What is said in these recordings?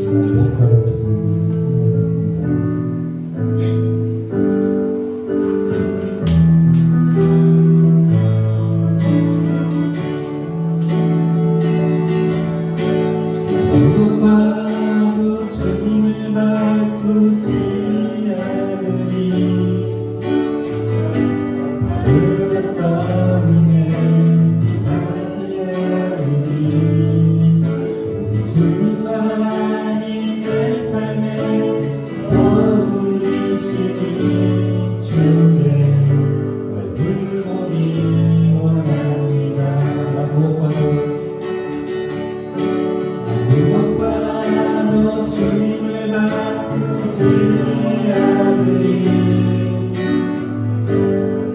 주목하는 부분이 무엇봐도 주님을 바꾸지 않으리 바르게 떠리면 하지 않으리 주님만이 내 삶에 어울리시니 주의 얼굴 보기 원합니다. 무엇봐도 주님을 바꾸지 않으리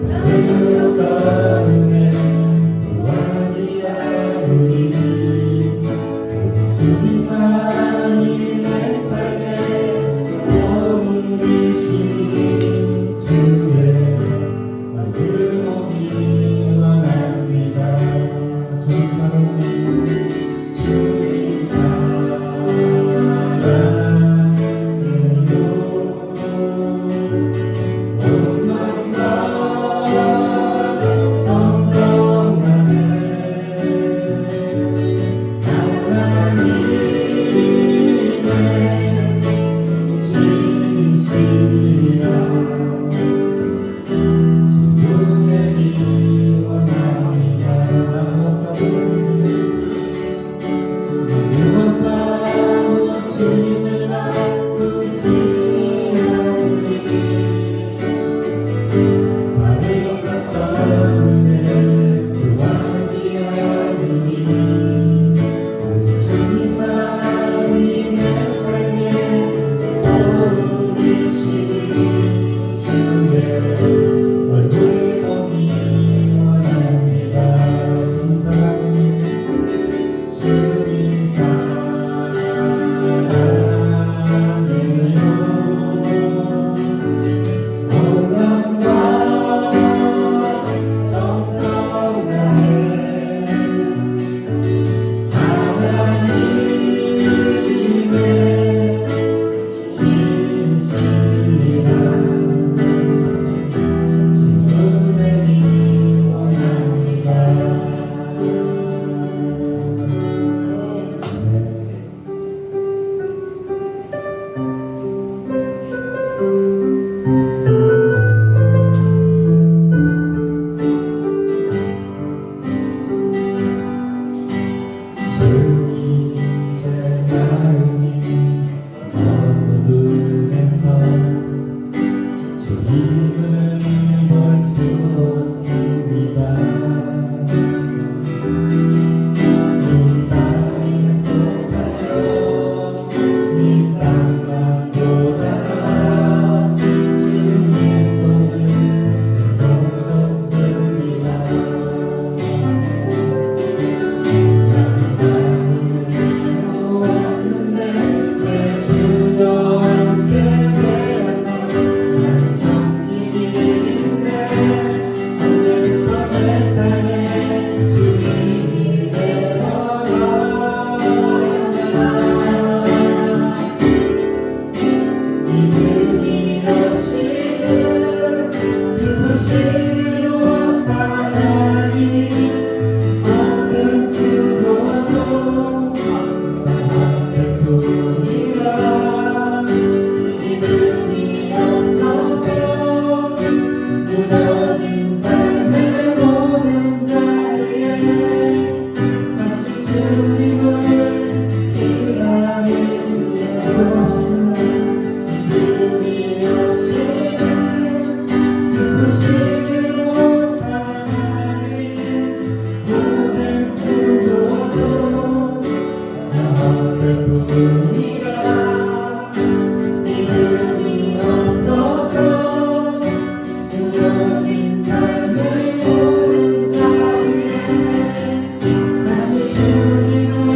바르게 떠리면 구하지 않으리 주님만이 내 삶에 어울리시니 주의 얼굴 보기 원합니다. 주님 사랑합니다. 주님 사랑해요. 온 마음과 정성 다해 하나님의 신실이라 지켜내기 원합니다. 무엇봐도 주님을 바꾸지 않으리 바르게 떠리면 구하지 않으리 오직 주님만이 내 삶에 어울리시니 주의 얼굴 보기 원합니다. 주님 사랑해요. 온 마음과 정성 다해 하나님의 신실이라 지켜내기 원합니다. 주님 제 마음이 어두움에서 주님을 볼 수 없습니다. 이 땅에 속하여 이 땅만 보다가 주님 손을 들어줬습니다. 삶의 모든 자리에 다시 주님을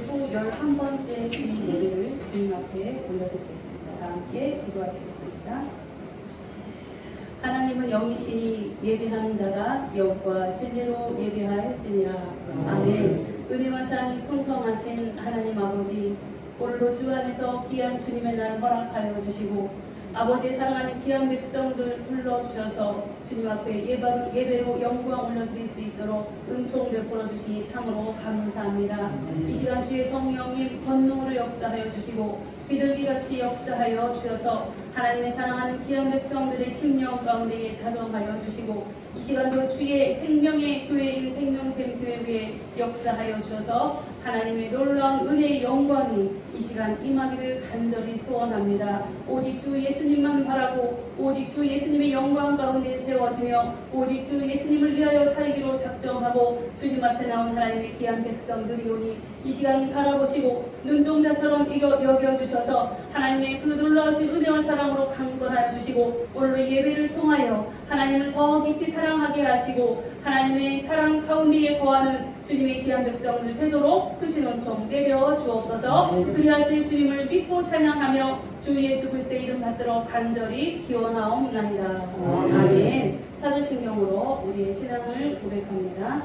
그리고 11번째 주일 예배를 주님 앞에 올려드리겠습니다. 다 함께 기도하시겠습니다. 하나님은 영이시니 예배하는 자가 영과 진리로 예배할지니라. 아멘. 은혜와 사랑이 풍성하신 하나님 아버지, 오늘도 주 안에서 귀한 주님의 날 허락하여 주시고 아버지의 사랑하는 귀한 백성들 불러주셔서 주님 앞에 예배로 영광 올려드릴 수 있도록 은총 베풀어 주시니 참으로 감사합니다. 이 시간 주의 성령님 권능으로 역사하여 주시고 비둘기같이 역사하여 주셔서 하나님의 사랑하는 귀한 백성들의 심령 가운데에 자정하여 주시고 이 시간도 주의 생명의 교회인 생명샘 교회 위에 역사하여 주셔서 하나님의 놀라운 은혜의 영광이 이 시간 임하기를 간절히 소원합니다. 오직 주 예수님만 바라고 오직 주 예수님의 영광 가운데 세워지며 오직 주 예수님을 위하여 살기로 작정하고 주님 앞에 나온 하나님의 귀한 백성들이오니 이 시간 바라보시고 눈동자처럼 여겨주셔서 하나님의 그 놀라우신 은혜와 사랑으로 강건하여 주시고 오늘 예배를 통하여 하나님을 더 깊이 사랑하게 하시고 하나님의 사랑 가운데에 거하는 주님의 귀한 백성들 되도록 크신 은총 내려 주옵소서. 그리하실 주님을 믿고 찬양하며 주 예수 그리스도의 이름 받들어 간절히 기원하옵나이다. 아멘. 사도신경으로 우리의 신앙을 고백합니다.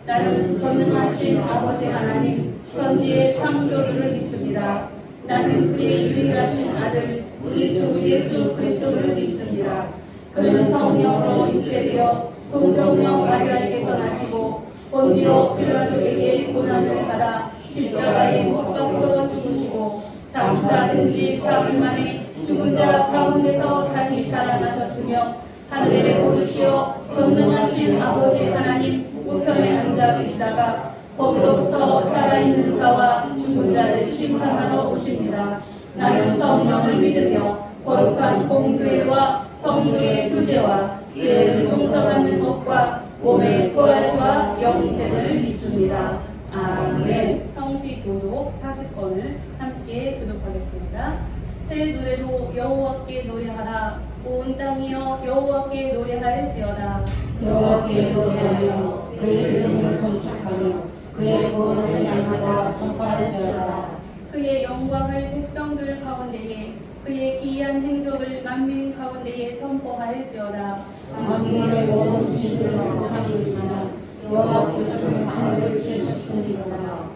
나는 전능하신 아버지 하나님 천지의 창조주를 믿습니다. 나는 그의 유일하신 아들 우리 주 예수 그리스도를 믿습니다. 그는 성령으로 잉태되어 동정녀 마리아에게서 나시고 본디오 빌라도에게 고난을 받아 십자가에 못 박혀 죽으시고 장사된 지 사흘 만에 죽은 자 가운데서 다시 살아나셨으며 하늘에 오르시어 전능하신 아버지 하나님 우편에 앉아 계시다가 거기로부터 살아있는 자와 죽은 자를 심판하러 오십니다. 나는 성령을 믿으며 거룩한 공교회와 성도의 교제와 죄를 용서받는 것과 몸의 부활과 영생을 믿습니다. 아멘. 성시 교독 40번을 함께 교독하겠습니다. 새 노래로 여호와께 노래하라. 온 땅이여 여호와께 노래할지어다. 여호와께 노래하며 그의 이름을 성축하며 그의 구원을 날마다 전파할지어다. 그의 영광을 백성들 가운데에 그의 기이한 행적을 만민 가운데에 선포할지어다. 만민의 모든 신들을 상이지만 여호와께서는 하늘을 지으셨으니라.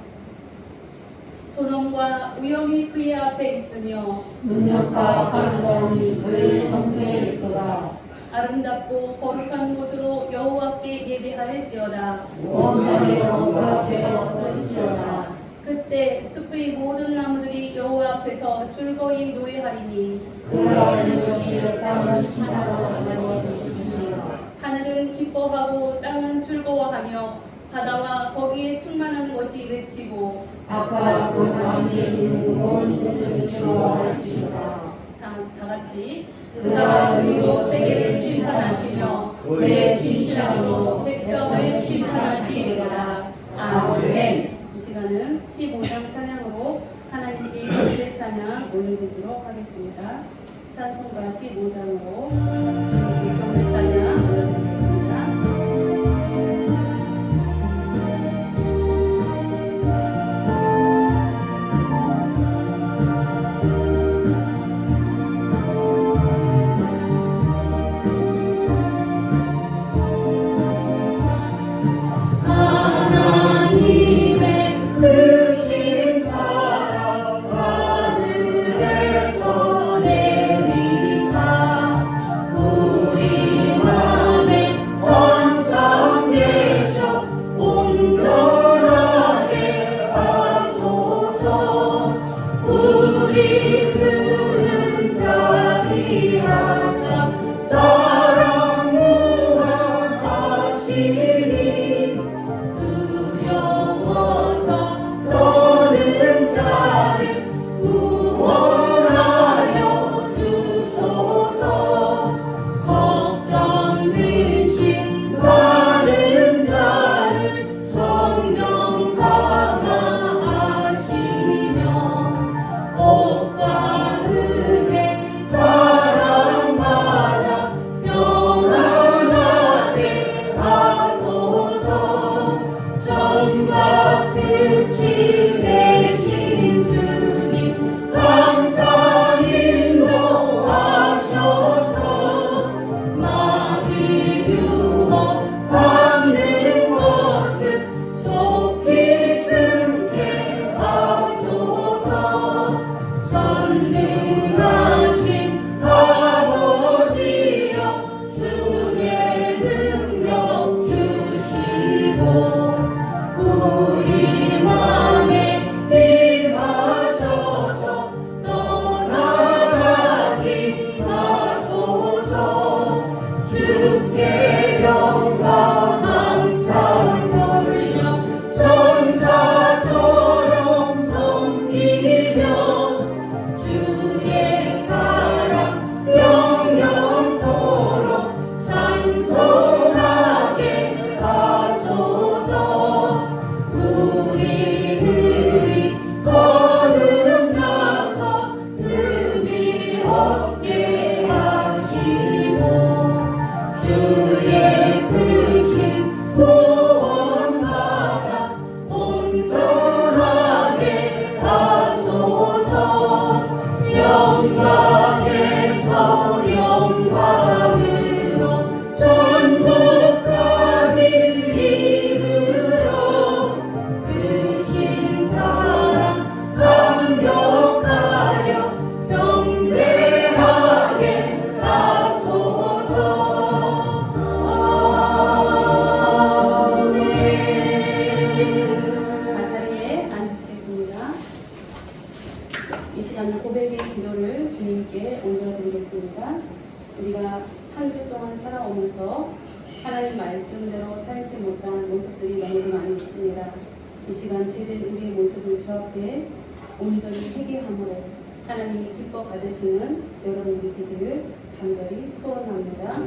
조롱과 위엄이 그의 앞에 있으며 능력과 아름다움이 그의 성소에 있도다. 아름답고 거룩한 곳으로 여호와께 예배할지어다. 온 땅의 여호와 앞에서 떨지어다. 그때 숲의 모든 나무들이 여호와 앞에서 즐거이 노래하리니 그가 이르시기를 땅은 칭찬하고 말씀하시니라. 하늘은 기뻐하고 땅은 즐거워하며 바다와 거기에 충만한 것이 외치고 바깥 그 가운데 있는 온 생물을 즐거워할지어다. 다 같이 그가 의로 세계를 심판하시며 그의 진실함으로 백성을 심판하시리라. 아멘. 이 시간은 15장 찬양으로 하나님께 예배 찬양 올려드리도록 하겠습니다. 찬송가 15장으로 예배 찬양 올려드리겠습니다. 우리 맘에 시간은 고백의 기도를 주님께 올려드리겠습니다. 우리가 한 주 동안 살아오면서 하나님 말씀대로 살지 못한 모습들이 너무도 많이 있습니다. 이 시간 죄된 우리의 모습을 주 앞에 온전히 회개함으로 하나님이 기뻐 받으시는 여러분이 되기를 간절히 소원합니다.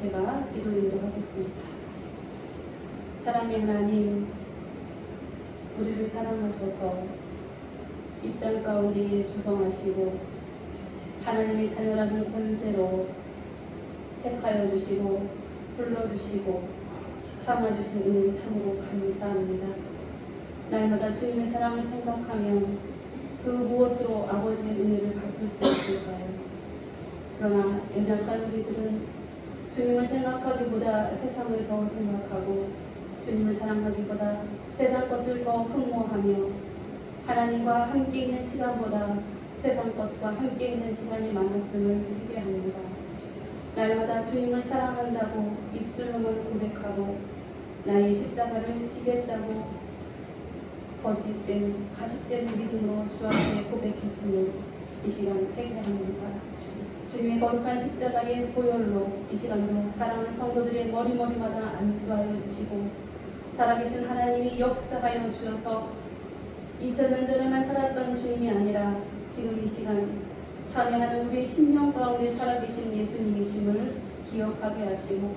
제가 기도 인도하겠습니다. 사랑의 하나님, 우리를 사랑하셔서 이 땅 가운데 조성하시고 하나님의 자녀라는 권세로 택하여 주시고 불러주시고 삼아주신 은혜 참으로 감사합니다. 날마다 주님의 사랑을 생각하며 그 무엇으로 아버지의 은혜를 갚을 수 있을까요? 그러나 연약한 우리들은 주님을 생각하기보다 세상을 더 생각하고 주님을 사랑하기보다 세상 것을 더 흠모하며 하나님과 함께 있는 시간보다 세상 것과 함께 있는 시간이 많았음을 회개합니다. 날마다 주님을 사랑한다고 입술로만 고백하고 나의 십자가를 지겠다고 거짓된 가식된 믿음으로 주 앞에 고백했으니 이 시간 회개합니다. 주님의 거룩한 십자가의 보혈로 이 시간도 사랑하는 성도들의 머리마다 안수하여 주시고 살아계신 하나님이 역사하여 주셔서 2000년 전에만 살았던 주님이 아니라 지금 이 시간 참여하는 우리의 심령 가운데 살아계신 예수님이심을 기억하게 하시고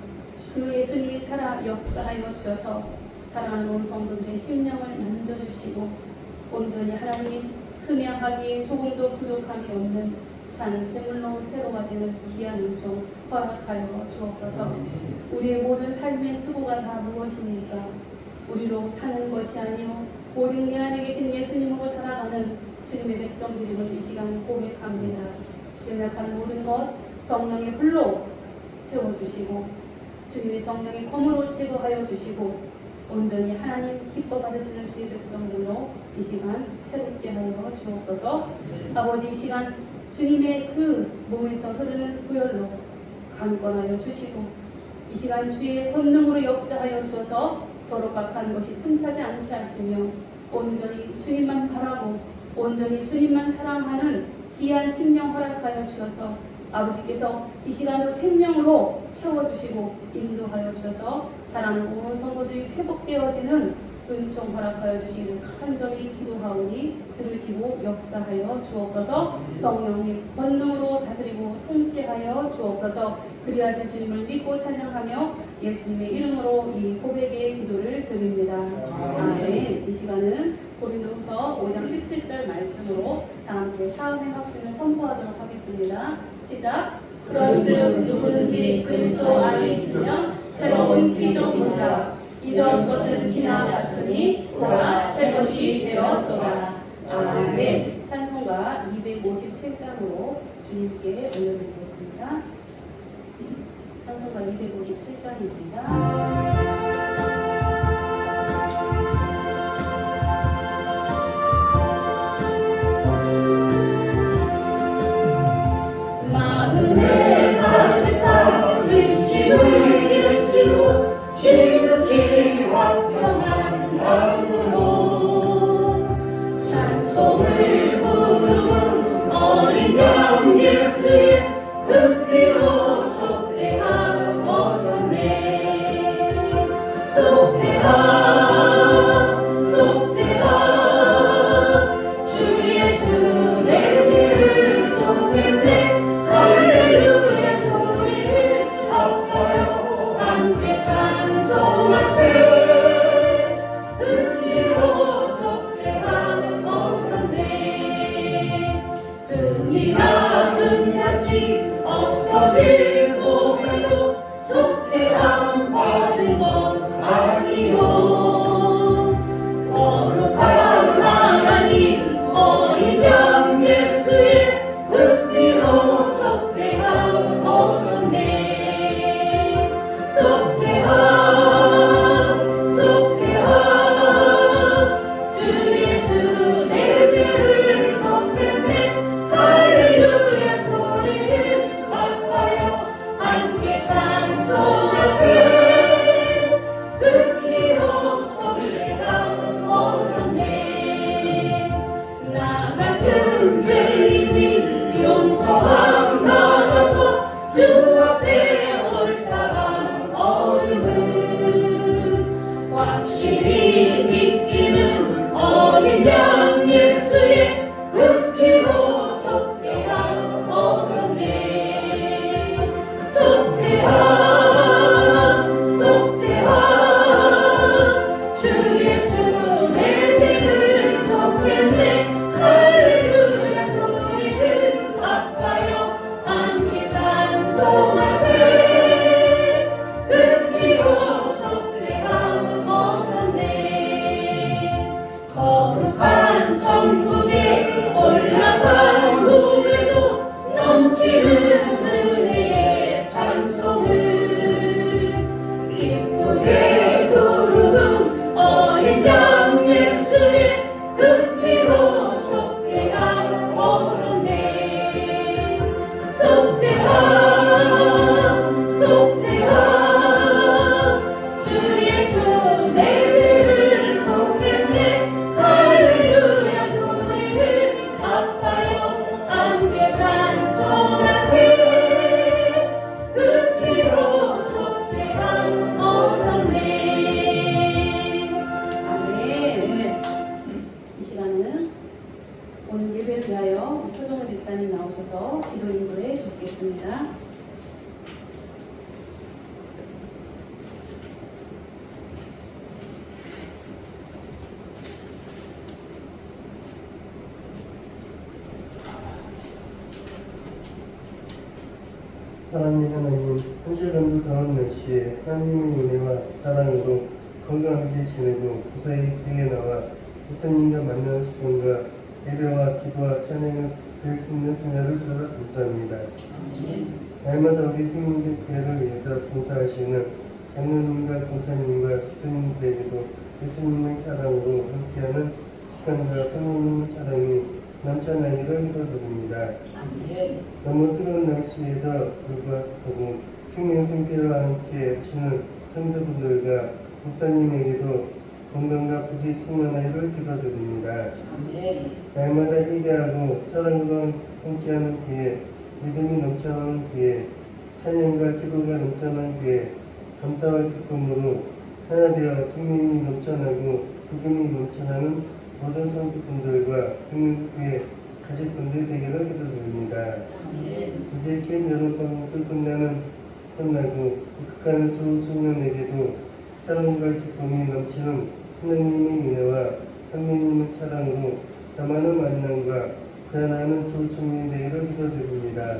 그 예수님이 살아 역사하여 주셔서 사랑하는 온 성도들의 심령을 만져주시고 온전히 하나님이 흠양하기에 조금도 부족함이 없는 산 제물로 새로워지는 귀한 은총 허락하여 주옵소서. 우리의 모든 삶의 수고가 다 무엇입니까? 우리로 사는 것이 아니오 오직 내 안에 계신 예수님으로 살아가는 주님의 백성들임을 이 시간 고백합니다. 연약한 모든 것 성령의 불로 태워주시고 주님의 성령의 검으로 제거하여 주시고 온전히 하나님 기뻐 받으시는 주의 백성들로 이 시간 새롭게 하여 주옵소서. 아버지 이 시간 주님의 그 몸에서 흐르는 보혈로 강권하여 주시고 이 시간 주의 권능으로 역사하여 주어서 더럽박한 것이 틈타지 않게 하시며 온전히 주님만 바라고 온전히 주님만 사랑하는 귀한 심령 허락하여 주셔서 아버지께서 이 시간으로 생명으로 채워주시고 인도하여 주셔서 사랑하는 온 성도들이 회복되어지는 은총 허락하여 주시기를 간절히 기도하오니 들으시고 역사하여 주옵소서. 성령님 권능으로 다스리고 통치하여 주옵소서. 그리하실 주님을 믿고 찬양하며 예수님의 이름으로 이 고백의 기도를 드립니다. 아멘. 이 시간은 고린도후서 5장 17절 말씀으로 다 함께 사함의 확신을 선포하도록 하겠습니다. 시작. 그런즉 누구든지 그리스도 안에 있으면 새로운 피조물이라 이전 것은 지나갔으니 보라 새 것이 되었도다. 아멘. 찬송가 257장으로 주님께 올려드리겠습니다. 찬송가 257장입니다. 지극히 화평한 마음으로 찬송을 부르는 어린 양 예수의 그 피로 속죄함 얻었네. 속죄함 속죄함 주 예수 내 죄를 속했네. 할렐루야 소리를 아파요 함께 찬송하세. 은혜로 속죄함 얻었네. 뜸이나 은같이 없어질 몸으로 속죄함 받은 것 아니요. 거룩한 하나님 어린 양 예수의 그 피로 속죄함 얻었네. 속죄함 속죄함 주 예수 내 죄를 속했네. 할렐루야 소리를 아파요 오늘 예배를 위하여 서정훈 집사님 나오셔서 기도 인도해 주시겠습니다. 하나님, 한 주간도 더운 날씨에 하나님의 은혜와 사랑으로 건강하게 지내고 무사히 교회에 나와 목사님과 만나는 시간과 예배와 기도와 찬양을 드릴 수 있는 분야를 주셔서 감사합니다. 날마다 우리 팀민들 교회를 위해서 봉사하시는 장로님과 권사님과 시스님들에게도 예수님의 사랑으로 함께하는 시간과 성령님의 사랑이 넘쳐나기를 기도드립니다. 너무 뜨거운 날씨에도 불구하고 생명 상태와 함께 하시는 성도분들과 목사님에게도 건강과 부귀 충만하기를 기도드립니다. 날마다 회개하고 사랑과 함께하는 교회, 믿음이 넘쳐나는 교회, 찬양과 기도가 넘쳐나는 교회, 감사와 기쁨으로 하나 되어 생명이 넘쳐나고 기쁨이 넘쳐나는 모든 성도분들과 생명교회 가족분들 되기를 기도드립니다. 이제 긴 여름방학도 끝나고 극한 두 청년에게도 사랑과 기쁨이 넘치는 하나님의 은혜와 성령님의 사랑으로 나만의 만남과 변화하는 좋은 청년이 되기를 기도드립니다.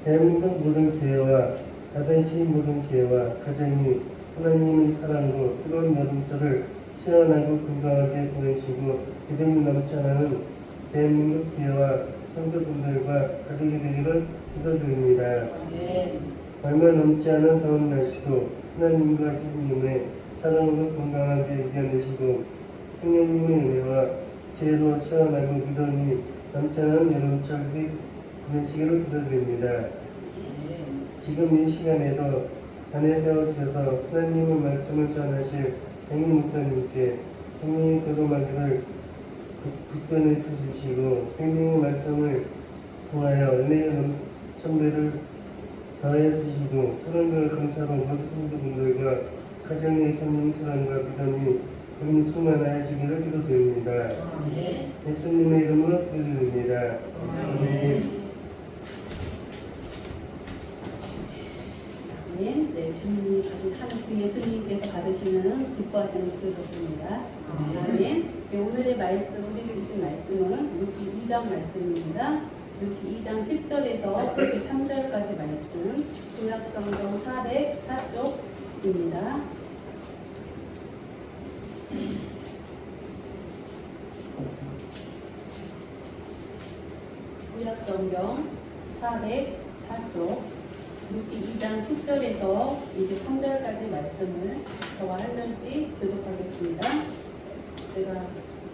대한민국 모든 교회와 다단시 모든 교회와 가정이 하나님의 사랑으로 뜨거운 여름철을 시원하고 건강하게 보내시고 믿음이 넘쳐나는 대한민국 교회와 성도분들과 가족이 되기를 기도드립니다. 얼마 넘지 않은 더운 날씨도 하나님과 주님의 사랑으로 건강하게 이겨내시고 성령님의 은혜와 지혜로 시원하고 믿음이 넘쳐나는 여름철이 보내시기를 기도드립니다. 지금 이 시간에도 단에 세워주셔서 하나님의 말씀을 전하실 행인 목사님께 성령의 거듭하기를 불편해 주시고 생명의 말씀을 통하여 은혜의 선배를 더해 주시고 사랑과 감사로 모든 성도분들과 가정의 성령 사랑과 믿음이 너무 충만하시기를 기도드립니다. 예수님의 이름으로 기도드립니다. 아멘. 네, 주님이 하는 주 예수님께서 받으시는 기뻐하시는 기도였습니다. 아멘. 네, 오늘의 말씀, 우리에게 주신 말씀은 루키 2장 말씀입니다. 루키 2장 10절에서 23절까지 말씀, 구약성경 404쪽입니다. 구약성경 404쪽 루키 2장 10절에서 23절까지 말씀을 저와 한 절씩 교독하겠습니다. 제가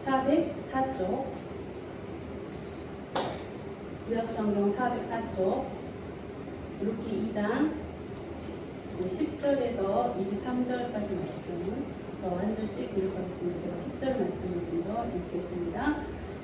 404쪽 구약성경 404쪽 루키 2장 10절에서 23절까지 말씀을 저와 한 절씩 교독하겠습니다. 제가 10절 말씀을 먼저 읽겠습니다.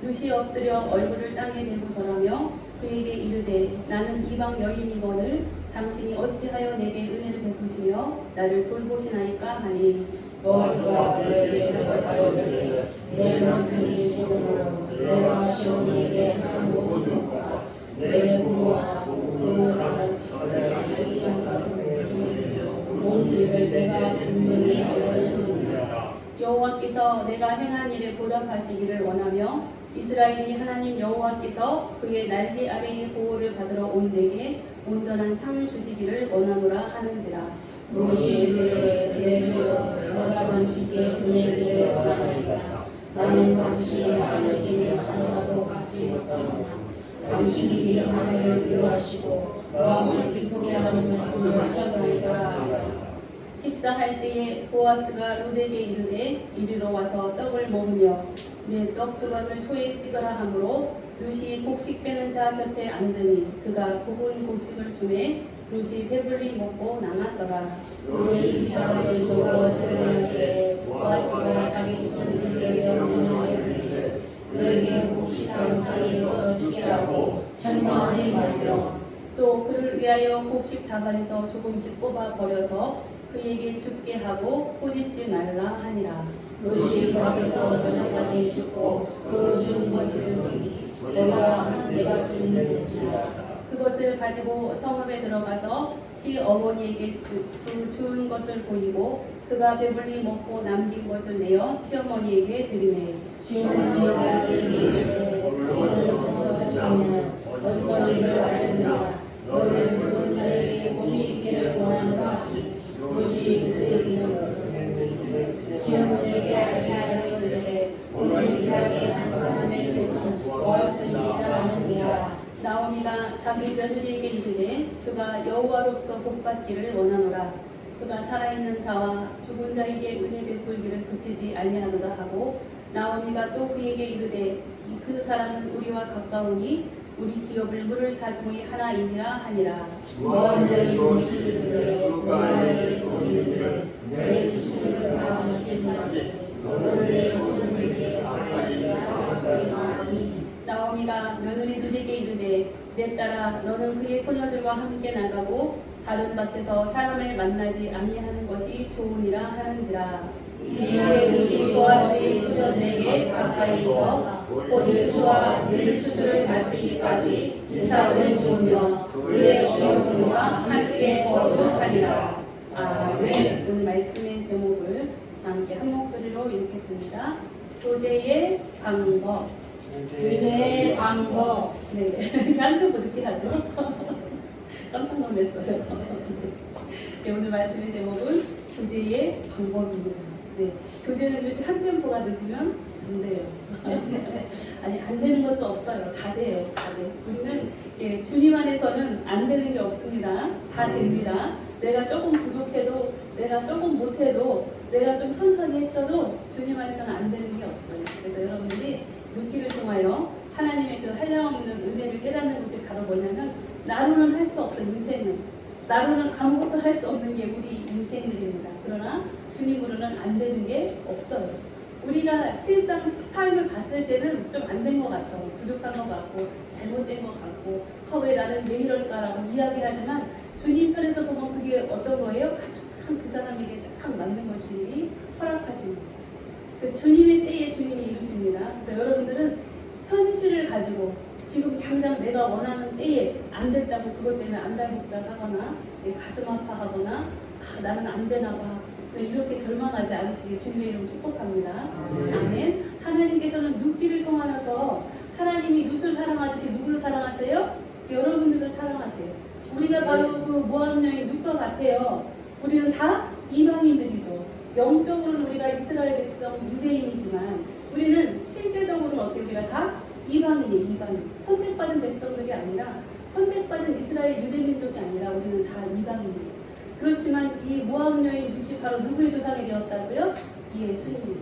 누시 엎드려 얼굴을 땅에 대고 절하며 그에게 이르되 나는 이방 여인이거늘 당신이 어찌하여 내게 은혜를 베푸시며 나를 돌보시나이까 하니 보아스가 그에게 대답하여 이르되 내 남편이 죽음으로 내가 시온에게 한 모든 것과 내 부모와 부모가 저를 쓰지 않게 했으니 온 일을 내가 분명히 알려주느니라. 여호와께서 내가 행한 일에 보답하시기를 원하며 이스라엘이 하나님 여호와께서 그의 날개 아래의 보호를 받으러 온 내게 온전한 상을 주시기를 원하노라 하는지라. 롯이 이르되 내 주 내가 당신께 보내기를 원하나이다. 나는 당신의 하늘길에 하나도 갚지 못하노라. 당신이 이 하늘을 위로하시고 마음을 기쁘게 하는 말씀을 하셨나이다. 식사할 때에 보아스가 룻에게 이르되 이리로 와서 떡을 먹으며 내 떡 조각을 초에 찍으라 하므로 룻이 곡식 빼는 자 곁에 앉으니 그가 굽은 곡식을 주매 룻이 배불리 먹고 남았더라. 롯이 이삭을 주고 표현할 때에 보아스가 자기 손님에게 명령하여 이르되 그에게 곡식한 사이에서 죽게 하고 책망하지 말며 또 그를 위하여 곡식 다발에서 조금씩 뽑아 버려서 그에게 죽게 하고 꾸짖지 말라 하니라. 롯이 밖에서 저녁까지 죽고 그 죽은 내가 짓는지라. 그것을 가지고 성읍에 들어가서 시어머니에게 주운 것을 보이고 그가 배불리 먹고 남긴 것을 내어 시어머니에게 드리매 시어머니가 이르되 너를 어디서 주냐 어디서 이를 알느냐 너를 부른 자에게 복이 있기를 원하노라 이것이 이르되 시어머니에게 알리하여 이르되 오늘 일하게 한 사람의 이름은 보아스니이다 하는지라. 나오미가 자기 며느리에게 이르되 그가 여호와로부터 복받기를 원하노라 그가 살아있는 자와 죽은 자에게 은혜 베풀기를 그치지 아니하도다 하고 나오미가 또 그에게 이르되 그 사람은 우리와 가까우니 우리 기업을 물을 자중의 하나이니라 하니라. 너희들이 무엇을 이르되 너희를 이르되 내 주술을 다 마치는지 너를 내 손에게 가까이 사랑하리니. 나오미가 며느리들에게 이르되 내 딸아 너는 그의 소녀들과 함께 나가고 다른 밭에서 사람을 만나지 아니하는 것이 좋으니라 하는지라. 이에 보아스의 수저들에게 가까이 있어 포도주와 밀주술을 마치기까지 이삭을 주며 그의 시어머니와 함께 거주하리라. 아멘. 오늘 말씀의 제목을 함께 한 목소리로 읽겠습니다. 교제의 방법. 교제의 방법. 네, 깜짝 늦게 하죠. 깜짝 놀랐어요. 네, 오늘 말씀의 제목은 교제의 방법입니다. 네, 교제는 이렇게 한 템포가 늦으면 안 돼요. 아니 안 되는 것도 없어요. 다 돼요. 다 돼. 우리는 주님 안에서는 안 되는 게 없습니다. 다 됩니다. 내가 조금 부족해도, 내가 조금 못해도, 내가 좀 천천히 했어도 주님 안에서는 안 되는 게 없어요. 그래서 여러분들이 눕기를 통하여 하나님의 그 한량없는 은혜를 깨닫는 것이 바로 뭐냐면 나로는 할 수 없어 인생은. 나로는 아무것도 할 수 없는 게 우리 인생들입니다. 그러나 주님으로는 안 되는 게 없어요. 우리가 실상 삶을 봤을 때는 좀 안 된 것 같아요. 부족한 것 같고 잘못된 것 같고 왜 나는 왜 이럴까라고 이야기하지만 주님 편에서 보면 그게 어떤 거예요? 가장 그 사람에게 딱 맞는 걸 주님이 허락하십니다. 그 주님의 때에 주님이 이루십니다. 그러니까 여러분들은 현실을 가지고 지금 당장 내가 원하는 때에 안 됐다고 그것 때문에 안달복달하거나 가슴 아파하거나 나는 안 되나 봐 이렇게 절망하지 않으시길 주님의 이름 축복합니다. 아멘. 하나님께서는 눕기를 통하여서 하나님이 룻을 사랑하듯이 누구를 사랑하세요? 여러분들을 사랑하세요. 우리가 바로 그 모압 여인 룻과 같아요. 우리는 다 이방인들이죠. 영적으로는 우리가 이스라엘 백성 유대인이지만 우리는 실제적으로는 어때? 우리가 다 이방인이에요. 이방인. 선택받은 백성들이 아니라 선택받은 이스라엘 유대민족이 아니라 우리는 다 이방인이에요. 그렇지만 이 모압 여인 룻이 바로 누구의 조상이 되었다고요? 예수님.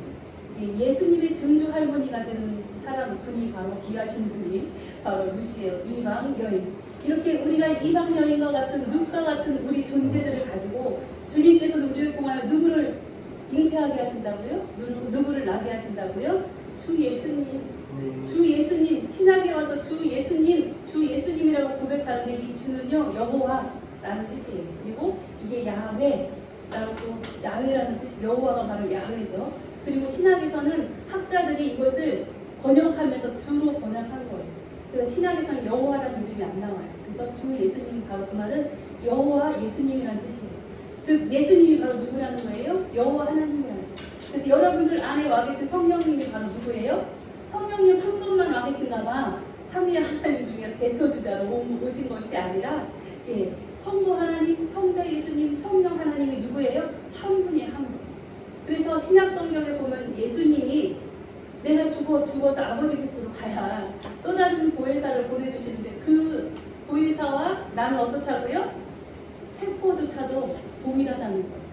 예수님의 증조 할머니가 되는 사람 분이 바로 귀하신 분이 바로 룻이에요. 이방 여인. 이렇게 우리가 이방 여인과 같은 룻과 같은 우리 존재들을 가지고 주님께서는 우리를 통하여 누구를 잉태하게 하신다고요? 누구를 낳게 하신다고요? 주 예수님. 주 예수님. 신학에 와서 주 예수님, 주 예수님이라고 고백하는데 이 주는요 여호와라는 뜻이에요. 그리고 이게 야훼라고 야훼라는 뜻이 여호와가 바로 야훼죠. 그리고 신학에서는 학자들이 이것을 번역하면서 주로 번역한 거예요. 그래서 신학에서는 여호와라는 이름이 안 나와요. 그래서 주 예수님 바로 그 말은 여호와 예수님이라는 뜻이에요. 즉 예수님이 바로 누구라는 거예요? 여호와 하나님이라는 거예요. 그래서 여러분들 안에 와 계신 성령님이 바로 누구예요? 성령님 한 분만 와 계신가 봐. 삼위 하나님 중에 대표 주자로 오신 것이 아니라 성부 하나님, 성자 예수님, 성령 하나님이 누구예요? 한 분이에요. 한 분. 그래서 신약 성경에 보면 예수님이 내가 죽어서 아버지 곁으로 가야 또 다른 보혜사를 보내주시는데 그 보혜사와 나는 어떻다고요? 세포조차도 동일하다는 거예요.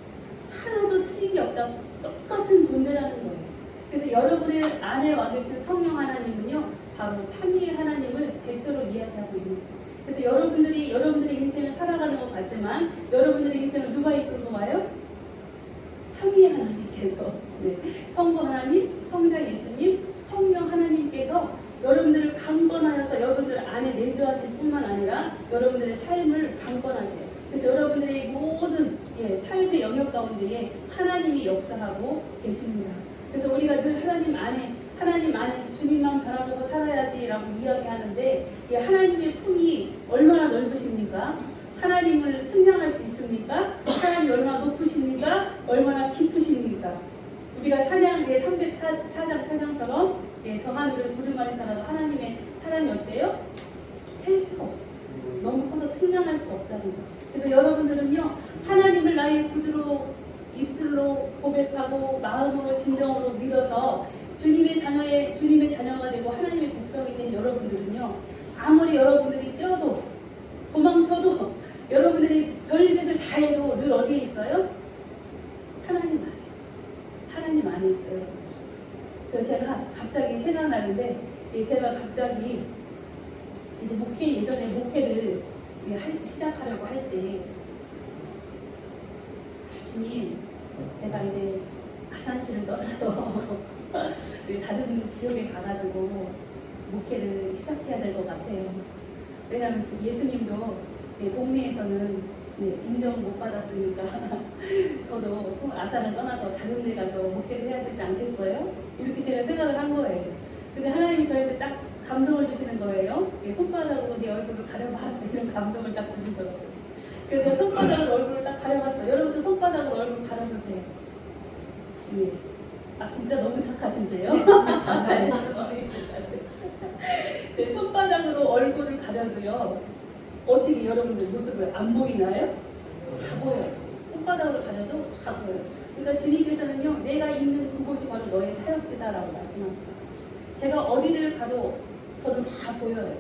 하나도 틀린 게 없다. 똑같은 존재라는 거예요. 그래서 여러분의 안에 와 계신 성령 하나님은요 바로 삼위의 하나님을 대표로 이야기하고 있는 거예요. 그래서 여러분들의 인생을 살아가는 것 같지만 여러분들의 인생을 누가 이끌고 가요? 삼위의 하나님께서 성부 하나님, 성자 예수님, 성령 하나님께서 여러분들을 강권하여서 여러분들 안에 내주하실 뿐만 아니라 여러분들의 삶을 강권하세요. 그래서 여러분들의 모든 삶의 영역 가운데에 하나님이 역사하고 계십니다. 그래서 우리가 늘 하나님 안에 주님만 바라보고 살아야지 찬양이라고 이야기하는데 이 하나님의 품이 얼마나 넓으십니까? 하나님을 측량할 수 있습니까? 하나님이 얼마나 높으십니까? 얼마나 깊으십니까? 우리가 찬양, 304장 찬양처럼 저 하늘을 두루마리 살아도 하나님의 사랑이 어때요? 셀 수가 없어요. 너무 커서 측량할 수 없다는 거. 그래서 여러분들은요, 하나님을 나의 구주로 입술로 고백하고 마음으로 진정으로 믿어서 주님의 자녀가 되고 하나님의 백성이 된 여러분들은요, 아무리 여러분들이 뛰어도 도망쳐도 여러분들이 별짓을 다 해도 늘 어디에 있어요? 하나님 안에. 하나님 안에 있어요. 그래서 제가 갑자기 생각나는데, 제가 갑자기 이제 예전에 목회를 시작하려고 할 때, 주님, 제가 이제 아산시를 떠나서 다른 지역에 가가지고 목회를 시작해야 될 것 같아요. 왜냐하면 예수님도 동네에서는 인정 못 받았으니까 저도 아산을 떠나서 다른 데 가서 목회를 해야 되지 않겠어요? 이렇게 제가 생각을 한 거예요. 근데 하나님이 저한테 딱 감동을 주시는 거예요. 손바닥으로 네 얼굴을 가려봐. 이런 감동을 딱 주시더라고요. 그래서 제가 손바닥으로 얼굴을 딱 가려봤어요. 여러분들 손바닥으로 얼굴 가려보세요. 네. 아 진짜 너무 착하신데요? 네, 손바닥으로 얼굴을 가려도요. 어떻게 여러분들 모습을 안 보이나요? 다 보여요. 손바닥으로 가려도 다 보여요. 그러니까 주님께서는요, 내가 있는 그곳이 바로 너의 사역지다라고 말씀하십니다. 제가 어디를 가도 저는 다 보여요.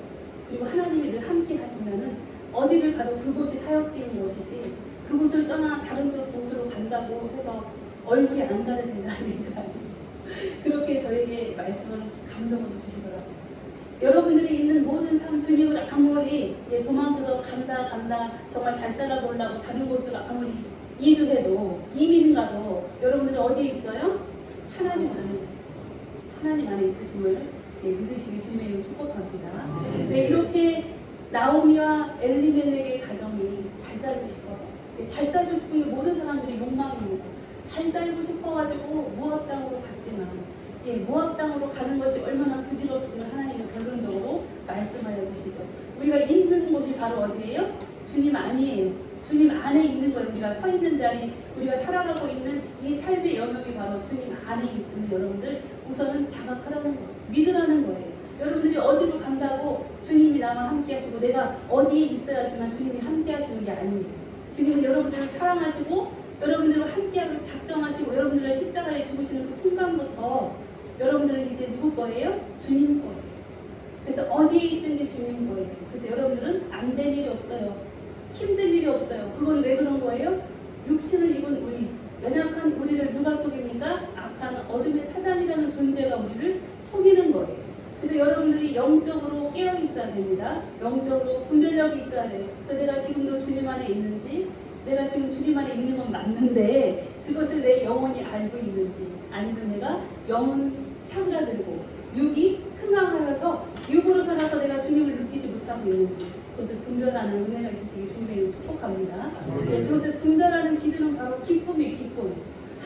그리고 하나님이 늘 함께 하시면은 어디를 가도 그곳이 사역지인 것이지, 그곳을 떠나 다른 곳으로 간다고 해서 얼굴이 안 가려진다니까. 그렇게 저에게 말씀을 감동을 주시더라고요. 여러분들이 있는 모든 삶, 주님을 아무리 도망쳐서 간다 정말 잘 살아보려고 다른 곳을 아무리 이주해도 이민 가도 여러분들은 어디에 있어요? 하나님 안에 있어요. 하나님 안에 있으심을 믿으시길 주님의 이름 축복합니다. 네, 이렇게 나오미와 엘리멜렉의 가정이 잘 살고 싶어서, 잘 살고 싶은 게 모든 사람들이 욕망입니다. 잘 살고 싶어가지고 모압 땅으로 갔지만, 모압 땅으로 가는 것이 얼마나 부질없음을 하나님은 결론적으로 말씀하여 주시죠. 우리가 있는 곳이 바로 어디예요? 주님 안이에요. 주님 안에 있는 거예요. 우리가 서 있는 자리, 우리가 살아가고 있는 이 삶의 영역이 바로 주님 안에 있으면 여러분들 우선은 자각하라는 거예요. 믿으라는 거예요. 여러분들이 어디로 간다고 주님이 나와 함께 하시고 내가 어디에 있어야지만 주님이 함께 하시는 게 아니에요. 주님은 여러분들을 사랑하시고 여러분들과 함께하고 작정하시고 여러분들을 십자가에 죽으시는 그 순간부터 여러분들은 이제 누구 거예요? 주님 거예요. 그래서 어디에 있든지 주님 거예요. 그래서 여러분들은 안 될 일이 없어요. 힘들 일이 없어요. 그건 왜 그런 거예요? 육신을 입은 우리, 연약한 우리를 누가 속입니까? 악한 어둠의 사단이라는 존재가 우리를 속이는 거예요. 그래서 여러분들이 영적으로 깨어 있어야 됩니다. 영적으로 분별력이 있어야 돼요. 그래서 내가 지금도 주님 안에 있는지, 내가 지금 주님 안에 있는 건 맞는데 그것을 내 영혼이 알고 있는지, 아니면 내가 영혼 상가들고 육이 흥황하여서 육으로 살아서 내가 주님을 느끼지 못하고 있는지, 그것을 분별하는 은혜가 있으시길 주님의 이름 축복합니다. 그것을 분별하는 기준은 바로 기쁨이에요. 기쁨.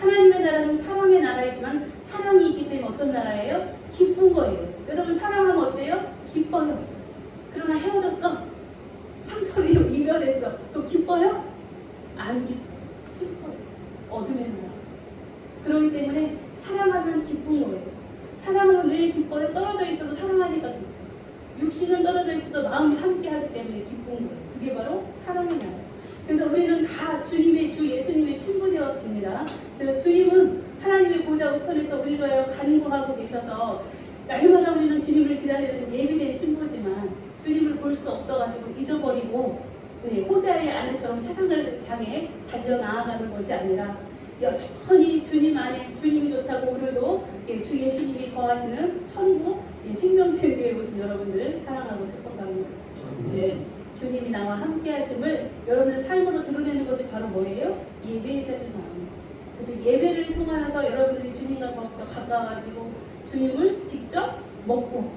하나님의 나라는 사랑의 나라이지만 사랑이 있기 때문에 어떤 나라예요? 기쁜 거예요. 여러분 사랑하면 어때요? 기뻐요. 그러나 헤어졌어. 상처로 이별했어. 그럼 기뻐요? 안 기뻐. 슬퍼요. 어둠의 나라. 그렇기 때문에 사랑하면 기쁜 거예요. 사랑하면 왜 기뻐요? 떨어져 있어도 사랑하니까 기뻐요. 육신은 떨어져 있어도 마음이 함께 하기 때문에 기쁜 거예요. 그게 바로 사랑의 나라. 그래서 우리는 다 주님의, 주 예수님의 신부되었습니다. 그래서 주님은 하나님의 보좌 우편에서 우리로 하여 간구하고 계셔서 날마다 우리는 주님을 기다리는 예비된 신부지만 주님을 볼 수 없어가지고 잊어버리고 호세아의 아내처럼 세상을 향해 달려나아가는 것이 아니라 여전히 주님 안에 주님이 좋다고 오늘도 주 예수님이 거하시는 천국 생명샘 위에 오신 여러분들을 사랑하고 축복합니다. 주님이 나와 함께 하심을 여러분의 삶으로 드러내는 것이 바로 뭐예요? 예배의 자리를 나옵니다. 그래서 예배를 통하여서 여러분들이 주님과 더욱더 가까워지고 주님을 직접 먹고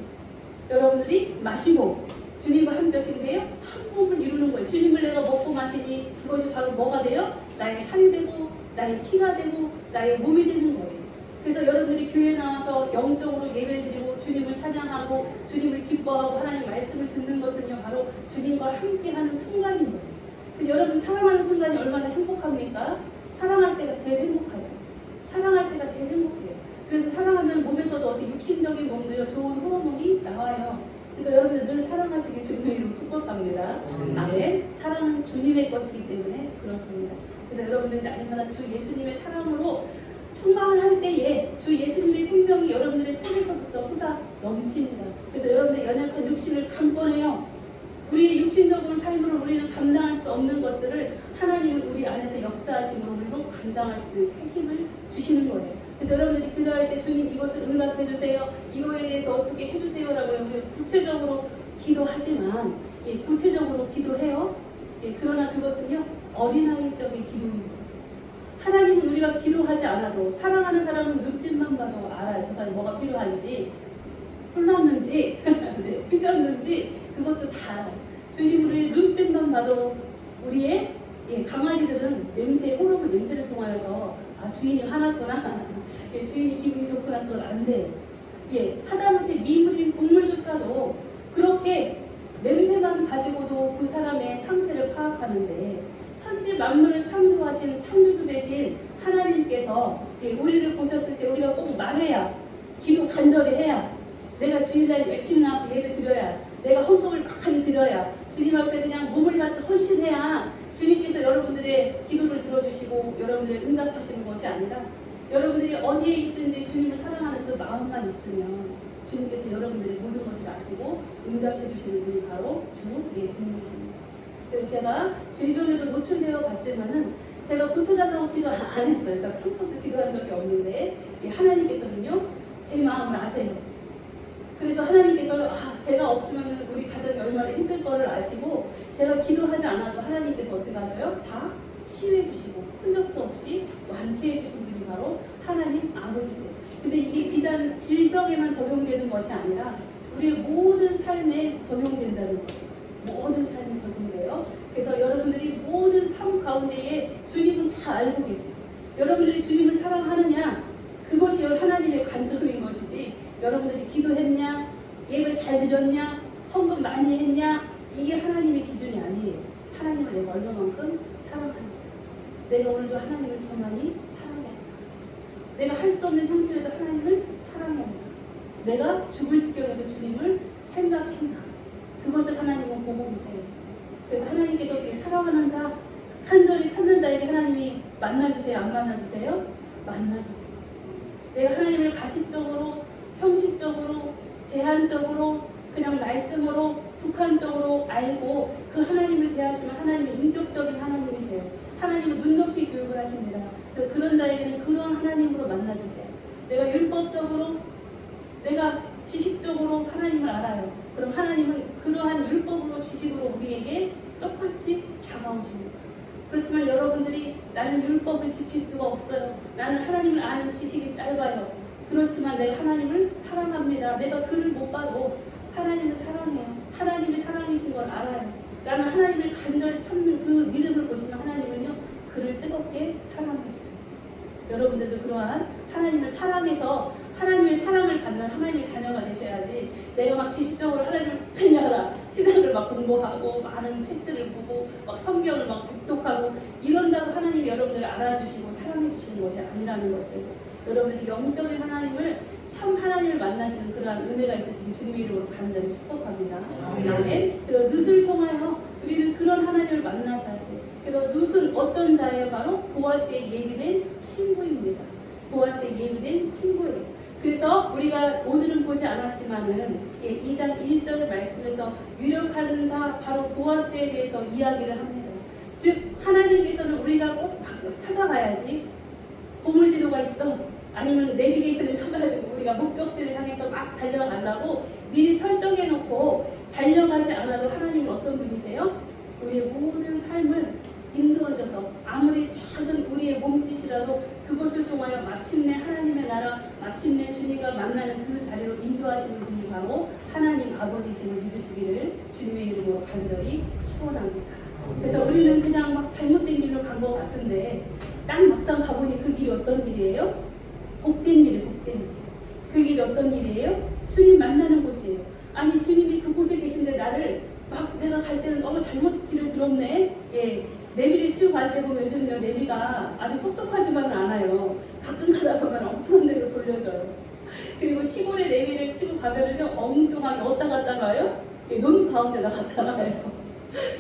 여러분들이 마시고 주님과 함께 어떻게 돼요? 한 몸을 이루는 거예요. 주님을 내가 먹고 마시니 그것이 바로 뭐가 돼요? 나의 살이 되고 나의 피가 되고 나의 몸이 되는 거예요. 그래서 여러분들이 교회에 나와서 영적으로 예배드리고 주님을 찬양하고 주님을 기쁘게 기뻐하고 하나님 말씀을 듣는 것은요 바로 주님과 함께하는 순간인 거예요. 그래서 여러분 사랑하는 순간이 얼마나 행복합니까? 사랑할 때가 제일 행복하죠. 사랑할 때가 제일 행복해요. 그래서 사랑하면 몸에서도 어떻게 육신적인 몸도요 좋은 호르몬이 나와요. 그러니까 여러분들 늘 사랑하시길 주님의 이름으로 축복합니다. 아멘. 사랑은 주님의 것이기 때문에 그렇습니다. 그래서 여러분들이 날마다 주 예수님의 사랑으로 충만할 때에 주 예수님의 생명이 여러분들의 속에서부터 솟아 넘칩니다. 그래서 여러분들 연약한 육신을 강권해요. 우리 육신적으로 삶으로 우리는 감당할 수 없는 것들을 하나님은 우리 안에서 역사하심으로 우리로 감당할 수 있는 새 힘을 주시는 거예요. 그래서 여러분들이 기도할 때 주님 이것을 응답해 주세요. 이거에 대해서 어떻게 해주세요라고 우리 구체적으로 기도하지만 구체적으로 기도해요. 그러나 그것은요 어린아이적인 기도입니다. 하나님은 우리가 기도하지 않아도 사랑하는 사람은 눈빛만 봐도 알아요. 저 사람이 뭐가 필요한지 흘렀는지 네, 삐졌는지 그것도 다 알아요. 주님 우리의 눈빛만 봐도 우리의 강아지들은 냄새, 호르몬 냄새를 통하여서 주인이 화났구나 주인이 기분이 좋구나 그걸 안 돼요. 하다못해 미물인 동물조차도 그렇게 냄새만 가지고도 그 사람의 상태를 파악하는데 천지 만물을 창조하신 창조주 되신 하나님께서 우리를 보셨을 때 우리가 꼭 말해야 기도 간절히 해야 내가 주일날 열심히 나와서 예배 드려야 내가 헌금을 막하게 드려야 주님 앞에 그냥 몸을 바쳐 헌신해야 주님께서 여러분들의 기도를 들어주시고 여러분들을 응답하시는 것이 아니라 여러분들이 어디에 있든지 주님을 사랑하는 그 마음만 있으면 주님께서 여러분들의 모든 것을 아시고 응답해 주시는 분이 바로 주 예수님이십니다. 그리고 제가 질병에도 노출되어 봤지만은 제가 고쳐달라고 기도 안 했어요. 제가 한 번도 기도한 적이 없는데 하나님께서는요 제 마음을 아세요. 그래서 하나님께서 제가 없으면 우리 가정이 얼마나 힘들 거를 아시고 제가 기도하지 않아도 하나님께서 어떻게 하셔요? 다 치유해 주시고 흔적도 없이 완쾌해 주신 분이 바로 하나님 아버지세요. 근데 이게 비단 질병에만 적용되는 것이 아니라 우리의 모든 삶에 적용된다는 거예요. 모든 삶에 적용돼요. 그래서 여러분들이 모든 삶 가운데에 주님은 다 알고 계세요. 여러분들이 주님을 사랑하느냐 그것이 하나님의 관점인 것이지 여러분들이 기도했냐 예배 잘 드렸냐 헌금 많이 했냐 이게 하나님의 기준이 아니에요. 하나님을 내가 얼마만큼 사랑하냐 내가 오늘도 하나님을 더 많이 사랑했다. 내가 할 수 없는 형태로도 하나님을 사랑했다. 내가 죽을 지경에도 주님을 생각했나 그것을 하나님은 보고 계세요. 그래서 하나님께서 어떻게 사랑하는 자 간절히 찾는 자에게 하나님이 만나주세요? 안 만나주세요? 만나주세요. 내가 하나님을 가십적으로 형식적으로 제한적으로 그냥 말씀으로 북한적으로 알고 그 하나님을 대하시면 하나님은 인격적인 하나님이세요. 하나님은 눈높이 교육을 하십니다. 그런 자에게는 그런 하나님으로 만나주세요. 내가 율법적으로 내가 지식적으로 하나님을 알아요. 그럼 하나님은 그러한 율법으로 지식으로 우리에게 똑같이 다가오십니다. 그렇지만 여러분들이 나는 율법을 지킬 수가 없어요. 나는 하나님을 아는 지식이 짧아요. 그렇지만 내가 하나님을 사랑합니다. 내가 그를 못 봐도 하나님을 사랑해요. 하나님의 사랑이신 걸 알아요. 나는 하나님을 간절히 찾는 그 믿음을 보시면 하나님은요 그를 뜨겁게 사랑해 주세요. 여러분들도 그러한 하나님을 사랑해서 하나님의 사랑을 받는 하나님의 자녀가 되셔야지 내가 막 지식적으로 하나님을 많이 알아 신학을 막 공부하고 많은 책들을 보고 막 성경을 막 독독하고 이런다고 하나님이 여러분들을 알아주시고 사랑해 주시는 것이 아니라는 것을 여러분들이 영적인 하나님을 참 하나님을 만나시는 그러한 은혜가 있으시기 주님의 이름으로 간절히 축복합니다. 아멘. 그래서 룻을 통하여 우리는 그런 하나님을 만나셔야 돼요. 그래서 룻은 어떤 자예요? 바로 보아스의 예비된 신부입니다. 보아스의 예비된 신부예요. 그래서 우리가 오늘은 보지 않았지만은 2장 1절 말씀에서 유력한 자 바로 보아스에 대해서 이야기를 합니다. 즉 하나님께서는 우리가 꼭 찾아가야지 보물지도가 있어 아니면 내비게이션에 쳐가지고 우리가 목적지를 향해서 막 달려가려고 미리 설정해놓고 달려가지 않아도 하나님은 어떤 분이세요? 우리의 모든 삶을 인도하셔서 아무리 작은 우리의 몸짓이라도 그것을 통하여 마침내 하나님의 나라 마침내 주님과 만나는 그 자리로 인도하시는 분이 바로 하나님 아버지심을 믿으시기를 주님의 이름으로 간절히 축원합니다. 그래서 우리는 그냥 막 잘못된 길로 간 것 같은데 딱 막상 가보니 그 길이 어떤 길이에요? 복된 길이에요. 복된 길. 그 길이 어떤 길이에요? 주님 만나는 곳이에요. 아니 주님이 잘못 길을 들었네. 예, 내비를 치고 갈 때 보면 요즘요 내비가 아주 똑똑하지만은 않아요. 가끔 가다 보면 엉뚱한 데로 돌려줘요. 그리고 시골에 내비를 치고 가면은요 엉뚱하게 어디다 갖다 놔요? 예, 논 가운데다 갖다 놔요.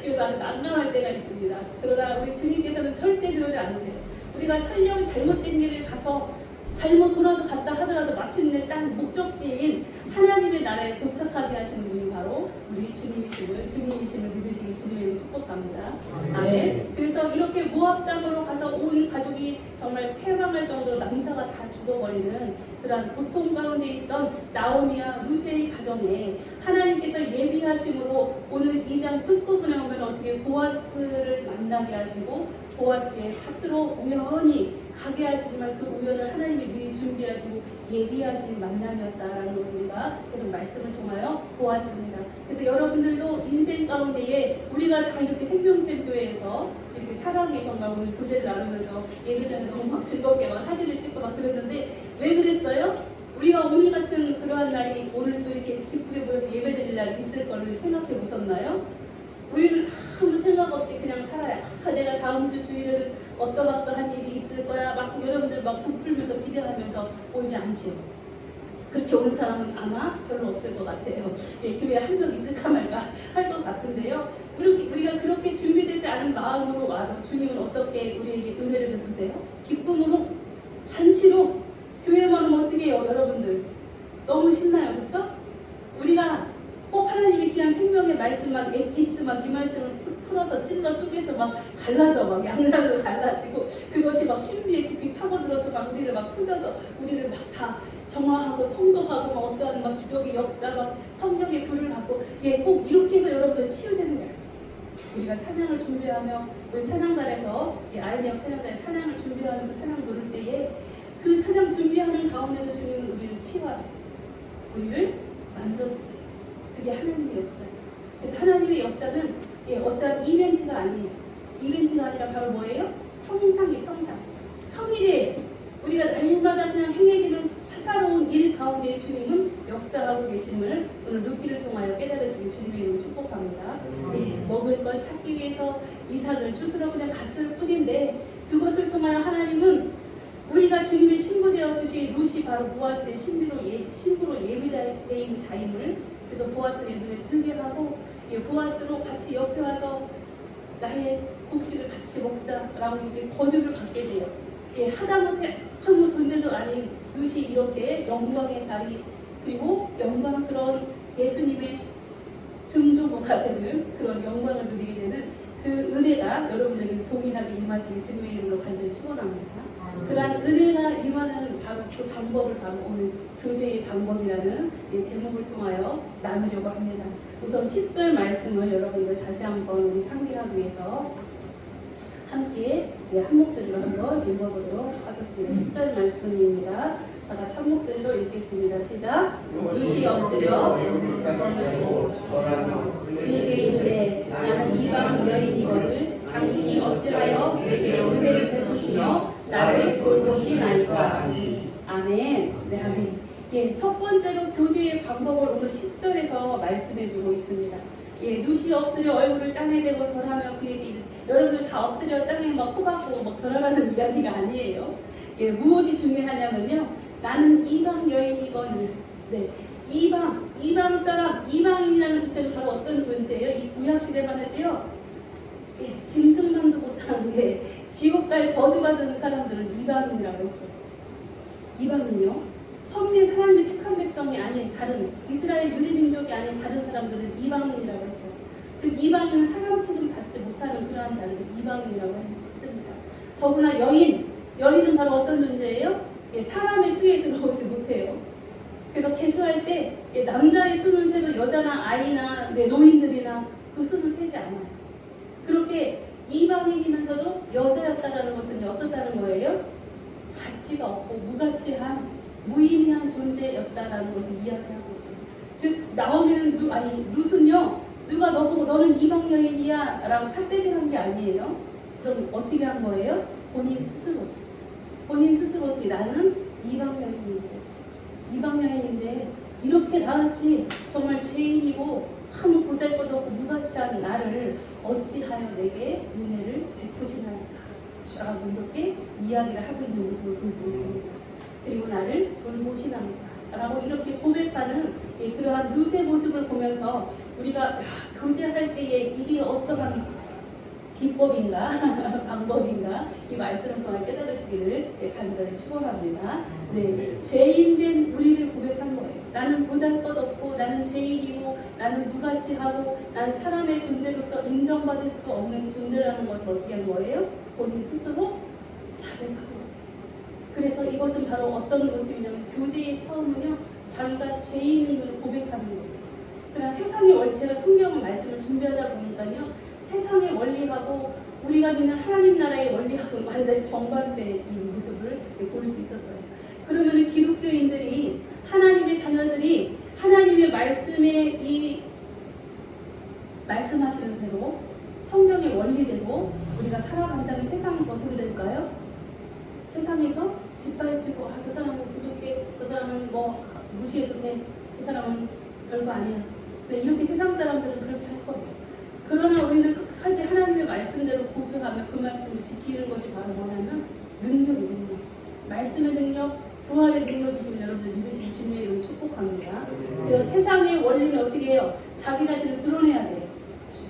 그래서 아주 난감할 때가 있습니다. 그러나 우리 주님께서는 절대 그러지 않으세요. 우리가 설령 잘못된 길을 가서 잘못 돌아서 갔다 하더라도 마침내 딱 목적지인 하나님의 나라에 도착하게 하시는 분이 바로 우리 주님이심을 믿으시길 주님의 이름 축복합니다. 아멘. 그래서 이렇게 모압 땅으로 가서 온 가족이 정말 패망할 정도로 남자가 다 죽어버리는 그러한 고통 가운데 있던 나오미와 루세의 가정에 하나님께서 예비하심으로 오늘 2장 끝부분에 오면 어떻게 보아스를 만나게 하시고 보아스의 밭으로 우연히 가게 하시지만 그 우연을 하나님이 미리 준비하시고 예비하신 만남이었다라는 것을 우리가 계속 말씀을 통하여 보았습니다. 그래서 여러분들도 인생 가운데에 우리가 다 이렇게 생명샘교회에서 이렇게 사랑의 정말 오늘 교제를 나누면서 예배 전에 너무 막 즐겁게 막 사진을 찍고 막 그랬는데 왜 그랬어요? 우리가 오늘 같은 그러한 날이 오늘 또 이렇게 기쁘게 보여서 예배 드릴 날이 있을 거를 생각해 보셨나요? 우리는 아무 생각 없이 그냥 살아요. 내가 다음 주 주일에는 어떠한 일이 있을 거야. 막 여러분들 막 부풀면서 기대하면서 오지 않지요. 그렇게 오는 사람은 아마 별로 없을 것 같아요. 예, 교회에 한 명 있을까 말까 할 것 같은데요. 우리가 그렇게 준비되지 않은 마음으로 와도 주님은 어떻게 우리에게 은혜를 베푸세요? 기쁨으로, 잔치로. 교회만 오면 어떻게 해요, 여러분들? 너무 신나요, 그렇죠? 우리가 꼭 하나님이 귀한 생명의 말씀 막 엑기스 막 이 말씀을 풀어서 찔러 쪼개서 막 갈라져 막 양날로 갈라지고 그것이 막 신비에 깊이 파고들어서 막 우리를 막 풀려서 우리를 막 다 정화하고 청소하고 막 어떠한 막 기적의 역사 막 성령의 불을 받고 예, 꼭 이렇게 해서 여러분들 치유되는 거예요. 우리가 찬양을 준비하며 우리 찬양단에서 아이디어 찬양단에 찬양을 준비하면서 찬양 부를 때에 그 찬양 준비하는 가운데도 주님은 우리를 치유하세요. 우리를 만져주세요. 그게 하나님의 역사예요. 그래서 하나님의 역사는 어떠한 이벤트가 아니에요. 이벤트가 아니라 바로 뭐예요? 평상이에요. 평상. 평일에 우리가 날마다 그냥 행해지는 사사로운 일 가운데 주님은 역사하고 계심을 오늘 룻기를 통하여 깨달으시길 주님의 이름으로 축복합니다. 먹을 걸 찾기 위해서 이삭을 주스러 그냥 갔을 뿐인데 그것을 통하여 하나님은 우리가 주님의 신부 되었듯이 룻이 바로 보아스의 신부로 예비되인 자임을 그래서 보아스의 눈에 들게 하고 보아스로 같이 옆에 와서 나의 곡식을 같이 먹자라고 이렇게 권유를 받게 돼요. 하다못해 아무 존재도 아닌 룻이 이렇게 영광의 자리 그리고 영광스러운 예수님의 증조모가 되는 그런 영광을 누리게 되는 그 은혜가 여러분들에게 동일하게 임하시길 주님의 이름으로 간절히 축원합니다. 그러한 은혜가 임하는 바로 그 방법을 바로 오늘 교제의 방법이라는 제목을 통하여 나누려고 합니다. 우선 10절 말씀을 여러분들 다시 한번 우리 상기하기 위해서 함께 한 목소리로 한번 읽어보도록 하겠습니다. 10절 말씀입니다. 다 같이 한 목소리로 읽겠습니다. 시작. 룻이 엎드려 그에게 이르되 나는 이방 여인이거늘 당신이 어찌하여 내게 은혜를 베푸시며 나를 돌보시나이까. 아멘. 네, 아멘. 첫 번째로 교제의 방법을 오늘 10절에서 말씀해주고 있습니다. 룻이 엎드려 얼굴을 땅에 대고 절하며 그에게 여러분들 다 엎드려 땅에 막 코박고 막 절하라는 이야기가 아니에요. 무엇이 중요하냐면요. 나는 이방 여인이거늘. 네, 이방 사람, 이방인이라는 주체는 바로 어떤 존재예요? 이 구약시대만 해도요. 짐승만도 못한 지옥 갈 저주받은 사람들은 이방인이라고 했어요. 이방인요? 선민 하나님의 택한 백성이 아닌 다른 이스라엘 유대민족이 아닌 다른 사람들은 이방인이라고 했어요. 즉 이방인은 사람 취급 받지 못하는 그러한 자들을 이방인이라고 했습니다. 더구나 여인은 바로 어떤 존재예요? 사람의 수에 들어오지 못해요. 그래서 계수할 때 남자의 수를 세도 여자나 아이나 노인들이나 그 수를 세지 않아요. 그렇게 이방인이면서도 여자였다라는 것은 어떻다는 거예요? 가치가 없고 무가치한 무의미한 존재였다라는 것을 이야기하고 있습니다. 즉 나오미는 룻은요 누가 너보고 너는 이방 여인이야 라고 삿대질한 게 아니에요. 그럼 어떻게 한 거예요? 본인 스스로 어떻게 나는 이방 여인인데 이렇게 나같이 정말 죄인이고 아무 보잘것없고 무가치한 나를 어찌하여 내게 은혜를 베푸시나이까 라고 이렇게 이야기를 하고 있는 모습을 볼 수 있습니다. 그리고 나를 돌보시나이까 라고 이렇게 고백하는 그러한 룻의 모습을 보면서 우리가 교제할 때에 이게 어떠한 비법인가 방법인가 이 말씀을 통해 깨달으시기를 간절히 축원합니다. 네, 죄인된 우리를 고백한 거예요. 나는 보잘것없고 나는 죄인이고 나는 무가치하고 나는 사람의 존재로서 인정받을 수 없는 존재라는 것을 어떻게 한 거예요? 본인 스스로 자백한 거예요. 그래서 이것은 바로 어떤 모습이냐면 교제의 처음은요 자기가 죄인임을 고백하는 거예요. 그러나 세상의 원리, 제가 성경 말씀을 준비하다 보니까요 세상의 원리하고 우리가 믿는 하나님 나라의 원리하고는 완전히 정반대인 모습을 볼 수 있었어요. 그러면 기독교인들이 하나님의 자녀들이 하나님의 말씀에 이 말씀하시는 대로 성경의 원리대로 우리가 살아간다면 세상에서 어떻게 될까요? 세상에서 짓밟히고 저 사람은 부족해, 저 사람은 뭐 무시해도 돼, 저 사람은 별거 아니야. 이렇게 세상 사람들은 그렇게 할 거예요. 그러나 우리는 끝까지 하나님의 말씀대로 고수하며 그 말씀을 지키는 것이 바로 뭐냐면 능력. 말씀의 능력, 부활의 능력이시면 여러분들 믿으시는 주님의 이름을 축복합니다. 그래서 세상의 원리는 어떻게 해요? 자기 자신을 드러내야 돼요.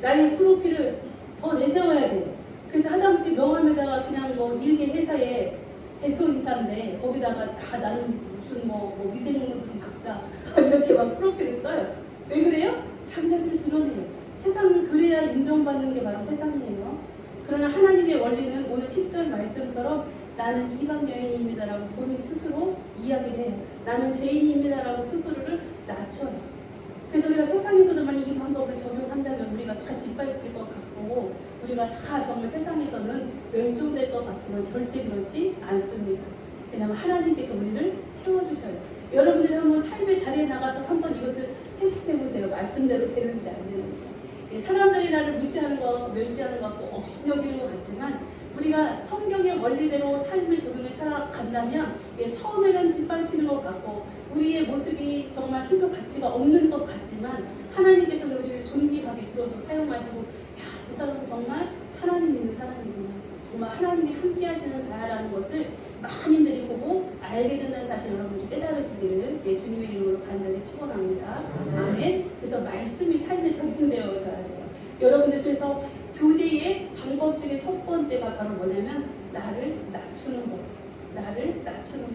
나의 프로필을 더 내세워야 돼요. 그래서 하다못해 명함에다가 그냥 뭐 일개 회사의 대표이사인데 거기다가 나는 무슨 뭐 미생물 무슨 박사 이렇게 막 프로필을 써요. 왜 그래요? 자기 자신을 드러내요. 세상은 그래야 인정받는 게 바로 세상이에요. 그러나 하나님의 원리는 오늘 10절 말씀처럼 나는 이방 여인입니다라고 본인 스스로 이야기를 해요. 나는 죄인입니다라고 스스로를 낮춰요. 그래서 우리가 세상에서도 만약 이 방법을 적용한다면 우리가 다 짓밟힐 것 같고 우리가 다 정말 세상에서는 멸종될 것 같지만 절대 그렇지 않습니다. 왜냐하면 하나님께서 우리를 세워주셔요. 여러분들이 한번 삶의 자리에 나가서 한번 이것을 테스트해보세요. 말씀대로 되는지 안 되는지. 사람들이 나를 무시하는 것 같고 멸시하는 것 같고 업신여기는 것 같지만 우리가 성경의 원리대로 삶을 적용해 살아간다면 처음에는 짓밟히는 것 같고 우리의 모습이 정말 희소 가치가 없는 것 같지만 하나님께서는 우리를 존귀하게 들어서 사용하시고 저 사람은 정말 하나님 믿는 사람이구나, 정말 하나님이 함께 하시는 자라는 것을 많이들이 보고 알게 된다는 사실 여러분들이 깨달으시기를 주님의 이름으로 간절히 축원합니다. 아멘. 그래서 말씀이 삶에 적용되어져야 돼요. 여러분들 그래서 교제의 방법 중에 첫 번째가 바로 뭐냐면 나를 낮추는 것. 나를 낮추는 것.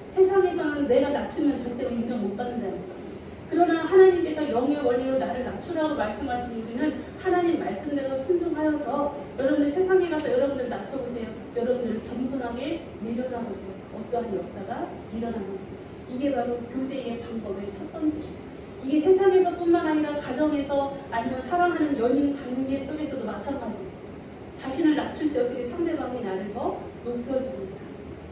세상에서는 내가 낮추면 절대로 인정 못 받는다는 거예요. 그러나 하나님께서 영의 원리로 나를 낮추라고 말씀하시니 우리는 하나님 말씀대로 순종하여서 여러분들 세상에 가서 여러분들 낮춰보세요. 여러분들을 겸손하게 내려놔보세요. 어떠한 역사가 일어나는지. 이게 바로 교제의 방법의 첫 번째예요. 이게 세상에서 뿐만 아니라 가정에서 아니면 사랑하는 연인 관계 속에서도 마찬가지예요. 자신을 낮출 때 어떻게 상대방이 나를 더 높여줍니다.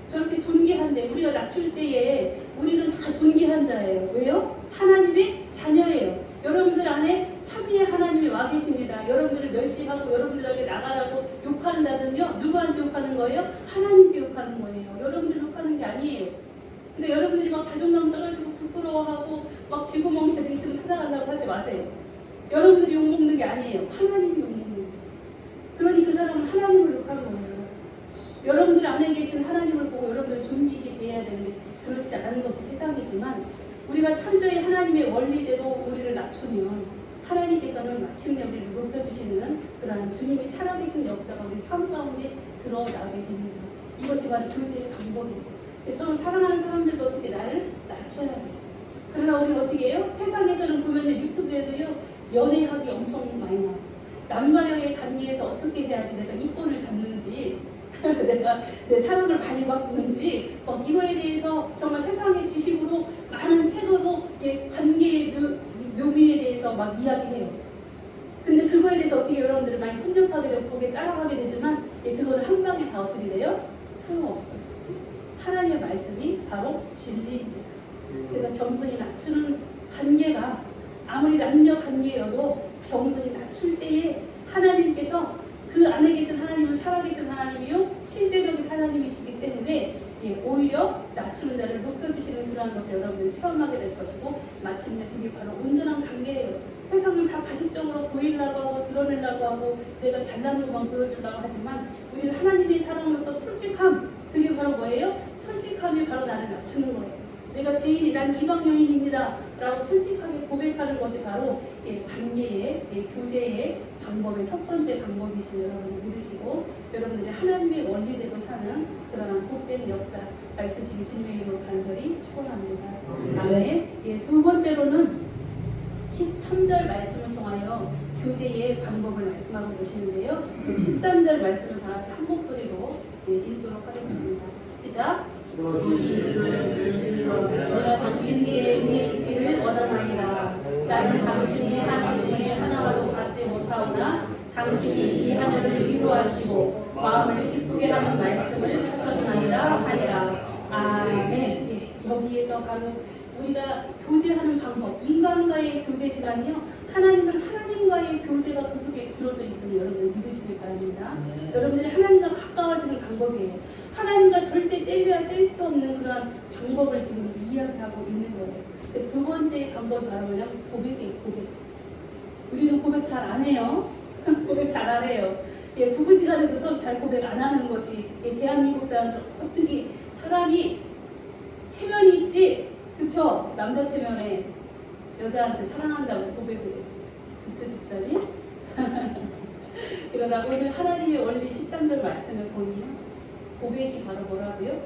저렇게 존귀한데 우리가 낮출 때에 우리는 다 존귀한 자예요. 왜요? 하나님의 자녀예요. 여러분들 안에 삼위의 하나님이 와 계십니다. 여러분들을 멸시하고 여러분들에게 나가라고 욕하는 자들은요 누구한테 욕하는 거예요? 하나님께 욕하는 거예요. 여러분들 욕하는 게 아니에요. 근데 여러분들이 막 자존감 떨어지고 부끄러워하고 막 지구멍에 데 있으면 찾아가려고 하지 마세요. 여러분들이 욕먹는 게 아니에요. 하나님이 욕먹는 거예요. 그러니 그 사람은 하나님을 욕하는 거예요. 여러분들 안에 계신 하나님을 보고 여러분들 존귀하게 대해야 되는데 그렇지 않은 것이 세상이지만 우리가 천저의 하나님의 원리대로 우리를 낮추면 하나님께서는 마침내 우리를 높여주시는 그러한 주님이 살아계신 역사가 우리 삶 가운데 드러나게 됩니다. 이것이 바로 교제의 방법이에요. 서로 사랑하는 사람들도 어떻게 나를 낮춰야 돼요. 그러나 우리는 어떻게 해요? 세상에서는 보면 유튜브에도요 연애하기 엄청 많이 나와요. 남과의 관계에서 어떻게 해야지 내가 이권을 잡는지 내가 내 사랑을 많이 받는지 이거에 대해서 정말 세상의 지식으로 많은 책으로 관계의 묘미에 대해서 막 이야기해요. 근데 그거에 대해서 어떻게 여러분들이 많이 섭렵하게 되고 거기에 따라가게 되지만 그거는 한 방에 다 어떻게 돼요? 소용없어요. 하나님의 말씀이 바로 진리입니다. 그래서 겸손히 낮추는 관계가 아무리 남녀 관계여도 겸손히 낮출 때에 하나님께서 그 안에 계신 하나님은 살아계신 하나님이요 실제적인 하나님이시기 때문에 오히려 낮추는 자를 높여주시는 그러한 것을 여러분들이 체험하게 될 것이고 마침내 그게 바로 온전한 관계예요. 세상은 다 가식적으로 보이려고 하고 드러내려고 하고 내가 잘난 것만 보여주려고 하지만 우리는 하나님의 사랑으로서 솔직함, 그게 바로 뭐예요? 솔직함이 바로 나를 낮추는 거예요. 내가 죄인이 난 이방 여인입니다 라고 솔직하게 고백하는 것이 바로 관계의 교제의 방법의 첫 번째 방법이신 여러분이 믿으시고 여러분들이 하나님의 원리대로 사는 그러한 복된 역사가 있으시길 주님의 이름으로 간절히 축원합니다. 아멘. 두 번째로는 13절 말씀을 통하여 교제의 방법을 말씀하고 계시는데요. 13절 말씀을 다 같이 한 목소리로 읽도록 하겠습니다. 시작. 내가 당신께 은혜 있기를 원하나이다. 나는 당신이 하나 중에 하나와도 같지 못하오나 당신이 이 하나를 위로하시고 마음을 기쁘게 하는 말씀을 하셨나이다 하니라. 아멘. 여기에서 바로 우리가 교제하는 방법, 인간과의 교제지만요, 하나님은 하나님과의 교제가 그 속에 들어져 있음을 여러분들 믿으시길 바랍니다. 여러분들이 하나님과 가까워지는 방법이에요. 하나님과 절대 뗄 수 없는 그런 방법을 지금 이야기하고 있는 거예요. 두 번째 방법이 바로 뭐냐면 고백이에요. 고백. 우리는 고백 잘 안 해요. 고백 잘 안 해요. 부부지간에도 서로 잘 고백 안 하는 것이 대한민국 사람들 어떻게 사람이 체면이 있지? 그쵸? 남자 체면에 여자한테 사랑한다고 고백을 해요. 그쵸, 집사님? 그러나 오늘 하나님의 원리 13절 말씀을 보니 고백이 바로 뭐라고요?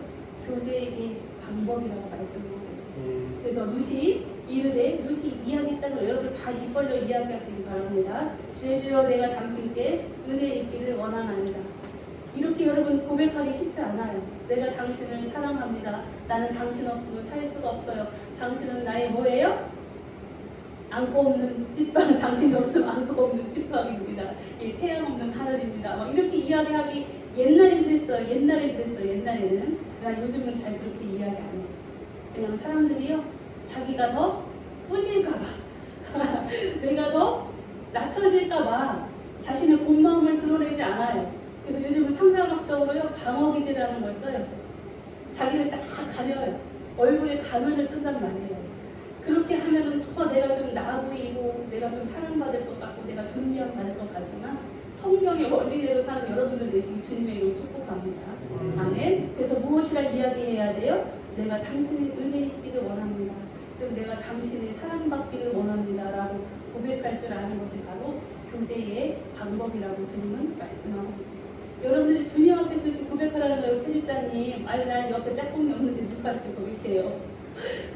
교제의 방법이라고 말씀하고 계세요. 그래서 누시 이르되 누시 이야기했다는 거 여러분 다 입 벌려 이야기하시기 바랍니다. 내 주여 내가 당신께 은혜 있기를 원하나이다. 이렇게 여러분 고백하기 쉽지 않아요. 내가 당신을 사랑합니다. 나는 당신 없으면 살 수가 없어요. 당신은 나의 뭐예요? 안고 없는 찐빵, 당신이 없으면 안고 없는 찐빵입니다. 태양 없는 하늘입니다. 막 이렇게 이야기하기 옛날엔 그랬어요. 옛날에는. 그러나 요즘은 잘 그렇게 이야기 안 해요. 왜냐면 사람들이요, 자기가 더 꿀릴까봐, 내가 더 낮춰질까봐 자신의 본 마음을 드러내지 않아요. 그래서 요즘은 상담학적으로요, 방어기제라는 걸 써요. 자기를 딱 가려요. 얼굴에 가면을 쓴단 말이에요. 그렇게 하면은 더 내가 좀 나아 보이고 내가 좀 사랑받을 것 같고 내가 존귀함 받을 것 같지만 성경의 원리대로 사는 여러분들 되시기 주님의 이름으로 축복합니다. 아멘. 그래서 무엇이라 이야기해야 돼요? 내가 당신의 은혜 있기를 원합니다. 즉 내가 당신의 사랑받기를 원합니다 라고 고백할 줄 아는 것이 바로 교제의 방법이라고 주님은 말씀하고 계세요. 여러분들이 주님 앞에 그렇게 고백하라는 거예요. 최 집사님, 아유 난 옆에 짝꿍이 없는데 누구한테 고백해요?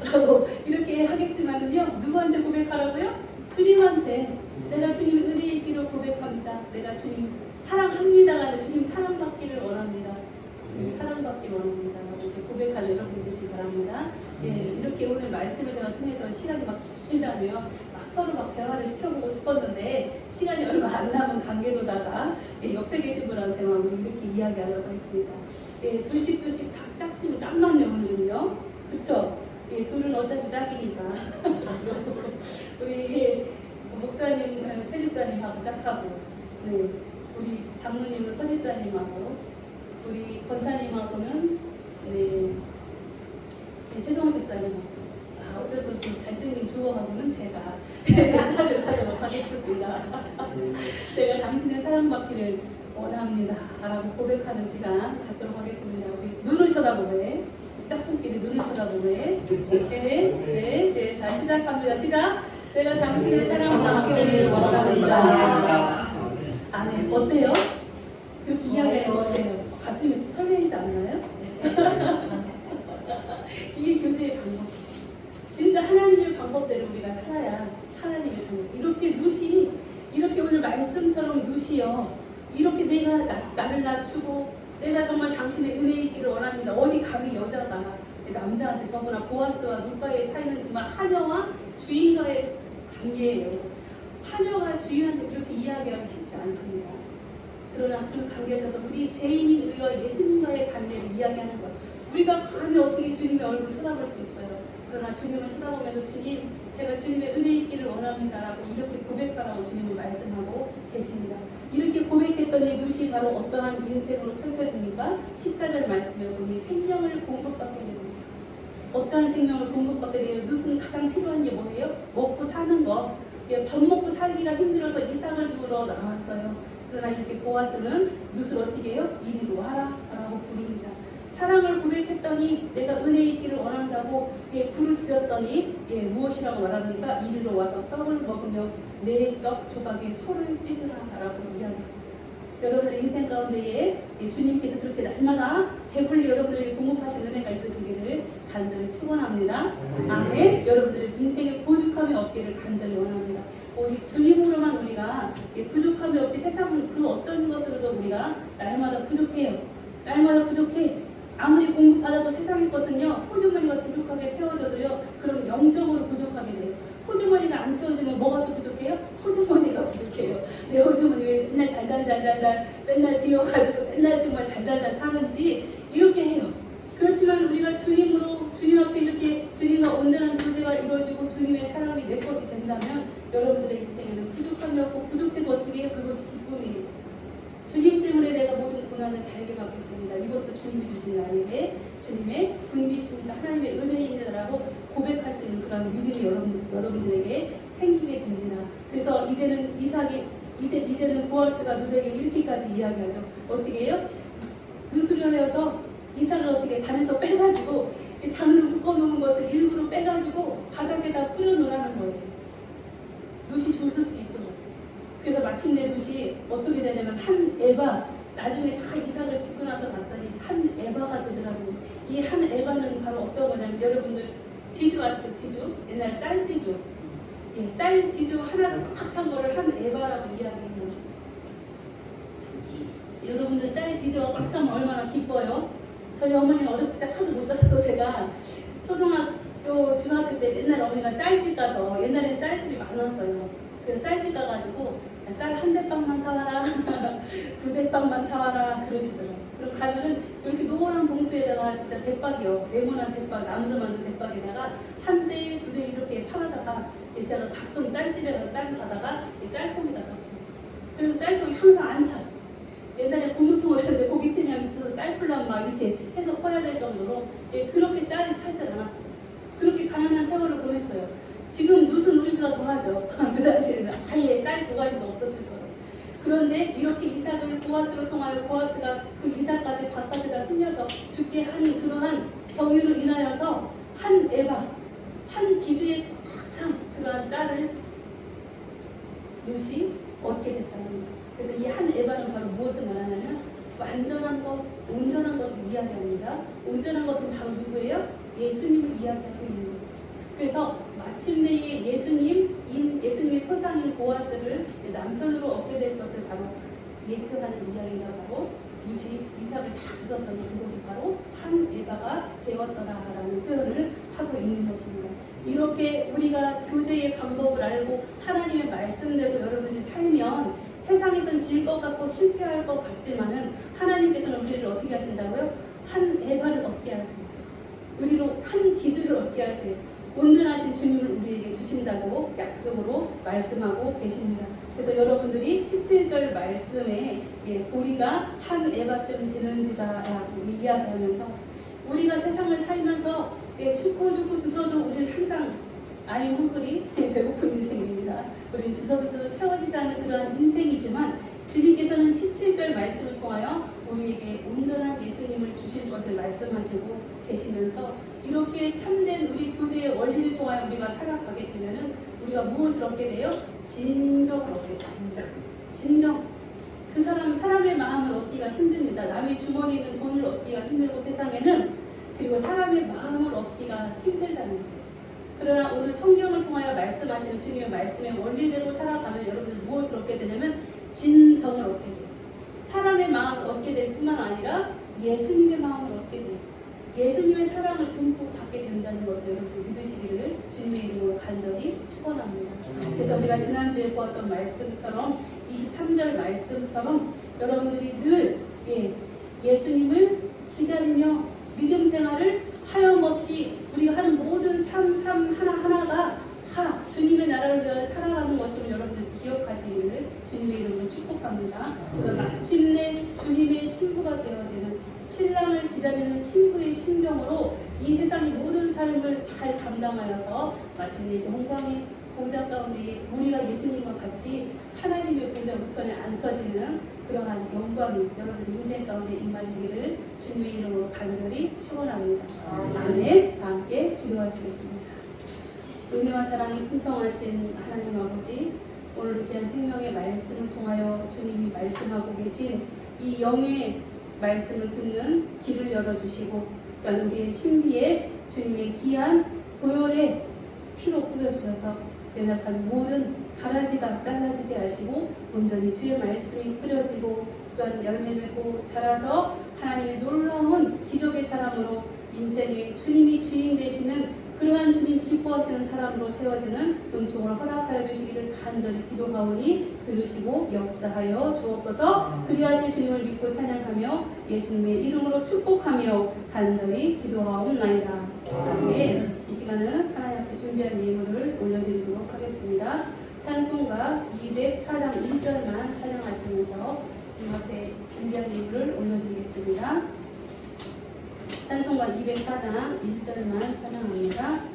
라고 이렇게 하겠지만은요, 누구한테 고백하라고요? 주님한테. 내가 주님 은혜 있기를 고백합니다. 내가 주님 사랑합니다가 아니라 주님 사랑받기를 원합니다. 주님 사랑받기를 원합니다. 라고 이렇게 고백하는 여러분 되시기 바랍니다. 이렇게 오늘 말씀을 제가 통해서 시간이 막 길다며요. 막 서로 막 대화를 시켜보고 싶었는데 시간이 얼마 안 남은 관계로다가 옆에 계신 분한테만 우리 이렇게 이야기하려고 했습니다. 둘씩 각 짝지면 딱 맞네 오늘은요. 그쵸? 둘은 어차피 짝이니까. 우리 목사님, 최 집사님하고 짝하고, 우리 장로님은 서 집사님하고, 우리 권사님하고는 최종원 집사님하고, 어쩔 수 없이 잘생긴 주호하고는 제가 하도록 하겠습니다. 내가 당신의 사랑받기를 원합니다 라고 고백하는 시간 갖도록 하겠습니다. 우리 눈을 쳐다보네. 짝꿍끼리 눈을 쳐다보네. 자 시작합니다. 시작. 내가 당신의 사랑받기를 원합니다. 아멘. 어때요? 그렇게 이야기해요. 어때요? 가슴이 설레이지 않나요? 이게 교제의 방법. 진짜 하나님의 방법대로 우리가 살아야 하나님의 방법. 이렇게 누시, 이렇게 오늘 말씀처럼 누시요. 이렇게 내가 나를 낮추고 내가 정말 당신의 은혜 있기를 원합니다. 어디 감히 여자가 남자한테 더구나 보아스와 룻과의 차이는 정말 하녀와 주인과의 관계예요. 하녀가 주인한테 그렇게 이야기하기 쉽지 않습니다. 그러나 그 관계에서 우리 죄인인 우리와 예수님과의 관계를 이야기하는 것. 우리가 감히 어떻게 주님의 얼굴을 쳐다볼 수 있어요? 그러나 주님을 쳐다보면서 주님, 제가 주님의 은혜 있기를 원합니다라고 이렇게 고백하라고 주님을 말씀하고 계십니다. 이렇게 고백했더니 누시 바로 어떠한 인생으로 펼쳐집니까? 14절 말씀에 보니 생명을 공급받게 됩니다. 어떠한 생명을 공급받게 돼요? 룻은 가장 필요한 게 뭐예요? 먹고 사는 거. 예, 밥 먹고 살기가 힘들어서 이삭을 주러 나왔어요. 그러나 이렇게 보아스는 룻을 어떻게 해요? 이리로 와라 라고 부릅니다. 사랑을 고백했더니 내가 은혜 있기를 원한다고 부르짖었더니 무엇이라고 말합니까? 이리로 와서 떡을 먹으며 내 떡 조각에 초를 찍으라 라고 이야기합니다. 여러분의 인생 가운데에 주님께서 그렇게 날마다 배불리 여러분들에게 공급하신 은혜가 있으시기를 간절히 축원합니다. 아멘. 여러분들의 인생에 부족함이 없기를 간절히 원합니다. 오직 주님으로만 우리가 부족함이 없지 세상은 그 어떤 것으로도 우리가 날마다 부족해요. 날마다 부족해. 아무리 공급받아도 세상의 것은요, 호주머니가 두둑하게 채워져도요, 그럼 영적으로 부족하게 돼요. 호주머니가 안 채워지면 뭐가 또 부족해요? 호주머니가 부족해요. 내 호주머니 왜 맨날 달달달달달 맨날 비워가지고 맨날 정말 달달달 사는지 이렇게 해요. 그렇지만 우리가 주님으로 주님 앞에 이렇게 주님과 온전한 교제가 이루어지고 주님의 사랑이 내 것이 된다면 여러분들의 인생에는 부족함이 없고 부족해도 어떻게 해요? 그것이 기쁨이에요. 주님 때문에 내가 모든 고난을 달게 받겠습니다. 이것도 주님이 주신 나에게 주님의 분기십니다. 하나님의 은혜입니다라고 고백할 수 있는 그런 믿음이 여러분들에게 생기게 됩니다. 그래서 이제는 보아스가 룻에게 이렇게까지 이야기하죠. 어떻게 해요? 룻을 하여서 이삭을 어떻게 단에서 빼가지고 단으로 묶어놓은 것을 일부러 빼가지고 바닥에다 뿌려놓으라는 거예요. 룻이 줄설 수 있도록. 그래서 마침내 룻이 어떻게 되냐면 한 에바, 나중에 다 이삭을 짓고 나서 봤더니 한 에바가 되더라고요. 이 한 에바는 바로 어떤 거냐면 여러분들 뒤주 아시죠? 뒤주? 옛날 쌀 뒤주. 쌀 뒤주 하나를 꽉 찬 거를 한 에바라고 이야기해요. 여러분들 쌀 뒤주가 꽉 차면 얼마나 기뻐요? 저희 어머니는 어렸을 때 하도 못 살아서 제가 초등학교, 중학교 때 맨날 어머니가 쌀집 가서 옛날에는 쌀집이 많았어요. 그래서 쌀집 가가지고 쌀 한 대빵만 사와라, 두 대빵만 사와라 그러시더라고요. 그럼 가면은 이렇게 노란 봉투에다가 진짜 대박이요. 네모난 대박, 나무로 만든 대박에다가 한 대, 두 대 이렇게 팔아다가 제가 가끔 쌀집에 가서 쌀 사다가 쌀통에다 넣었어요. 그래서 쌀통이 항상 안 차요. 옛날에 고무통을 했는데 고기 틈이 있어서 쌀풀랑 막 이렇게 해서 퍼야 될 정도로 그렇게 쌀이 찰지 않았어요. 그렇게 가난한 세월을 보냈어요. 지금 룻은 우리보다 더하죠. 그 당시에는 아예 쌀 도가지도 없었을 거예요. 그런데 이렇게 이삭을 보아스로 통하여 보아스가 그 이삭까지 바깥에다 흘려서 죽게 한 그러한 경유로 인하여서 한 에바, 한 기주에 꽉 찬 그러한 쌀을 룻이 얻게 됐다는 거예요. 그래서 이 한 에바는 바로 무엇을 말하냐면 완전한 것, 온전한 것을 이야기합니다. 온전한 것은 바로 누구예요? 예수님을 이야기하고 있는 거예요. 그래서 마침내 예수님의 표상인 보아스를 남편으로 얻게 될 것을 바로 예표하는 이야기가 바로 룻이 이삭을 다 주셨더니 그것이 바로 한 에바가 되었더라라는 표현을 하고 있는 것입니다. 이렇게 우리가 교제의 방법을 알고 하나님의 말씀대로 여러분들이 살면 세상에선 질 것 같고 실패할 것 같지만은 하나님께서는 우리를 어떻게 하신다고요? 한 에바를 얻게 하세요. 우리로 한 기주를 얻게 하세요. 온전하신 주님을 우리에게 주신다고 약속으로 말씀하고 계십니다. 그래서 여러분들이 17절 말씀에 우리가 한 에바쯤 되는지다라고 이야기하면서 우리가 세상을 살면서 춥고 주서도 우리는 항상 아니 헝그리 배고픈 인생입니다. 우리는 주서도 채워지지 않는 그러한 인생이지만 주님께서는 17절 말씀을 통하여 우리에게 온전한 예수님을 주실 것을 말씀하시고 계시면서 이렇게 참된 우리 교제의 원리를 통하여 우리가 살아가게 되면은 우리가 무엇을 얻게 돼요? 진정을 얻게 돼요. 진정. 그 사람의 마음을 얻기가 힘듭니다. 남의 주머니에 있는 돈을 얻기가 힘들고 세상에는 그리고 사람의 마음을 얻기가 힘들다는 거예요. 그러나 오늘 성경을 통하여 말씀하시는 주님의 말씀의 원리대로 살아가면 여러분들 무엇을 얻게 되냐면 진정을 얻게 돼요. 사람의 마음을 얻게 될 뿐만 아니라 예수님의 마음을 얻게 돼요. 예수님의 사랑을 듬뿍 받게 된다는 것을 여러분들 믿으시기를 주님의 이름으로 간절히 축원합니다. 그래서 우리가 지난주에 보았던 말씀처럼 23절 말씀처럼 여러분들이 늘 예수님을 기다리며 믿음 생활을 하염없이 우리가 하는 모든 삶 하나하나가 다 주님의 나라를 위하여 살아가는 것임을 여러분들 기억하시기를 주님의 이름으로 축복합니다. 마침내 주님의 신부가 되어지는 신랑을 기다리는 신부의 심정으로 이 세상의 모든 삶을 잘 감당하여서 마침내 영광의 보좌 가운데 우리가 예수님과 같이 하나님의 보좌 우편에 앉혀지는 그러한 영광이 여러분 인생 가운데 임하시기를 주님의 이름으로 간절히 축원합니다. 아멘. 다 함께 기도하시겠습니다. 은혜와 사랑이 풍성하신 하나님 아버지, 오늘 귀한 생명의 말씀을 통하여 주님이 말씀하고 계신 이 영의 말씀을 듣는 길을 열어주시고 또한 우리의 신비에 주님의 귀한 보혈의 피로 뿌려주셔서 연약한 모든 가라지가 잘라지게 하시고 온전히 주의 말씀이 뿌려지고 또한 열매 맺고 자라서 하나님의 놀라운 기적의 사람으로 인생의 주님이 주인 되시는 그러한 주님 기뻐하시는 사람으로 세워지는 은총을 허락하여 주시기를 간절히 기도하오니 들으시고 역사하여 주옵소서. 그리하실 주님을 믿고 찬양하며 예수님의 이름으로 축복하며 간절히 기도하옵나이다. 아멘. 이 시간은 하나님 앞에 준비한 예물을 올려드리도록 하겠습니다. 찬송가 204장 1절만 찬양하시면서 주님 앞에 준비한 예물을 올려드리겠습니다. 찬송가 204장 1절만 찬양합니다.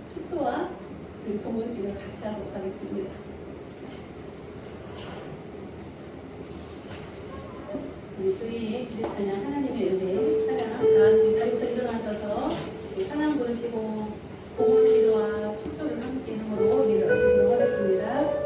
축도와 봉헌기를 같이 하도록 하겠습니다. 우리의 주제 찬양 하나님의 은혜 찬양 다 자리에서 일어나셔서 찬양 부르시고 봉헌기도와 축도를 함께 함으로 이루어지도록 하겠습니다.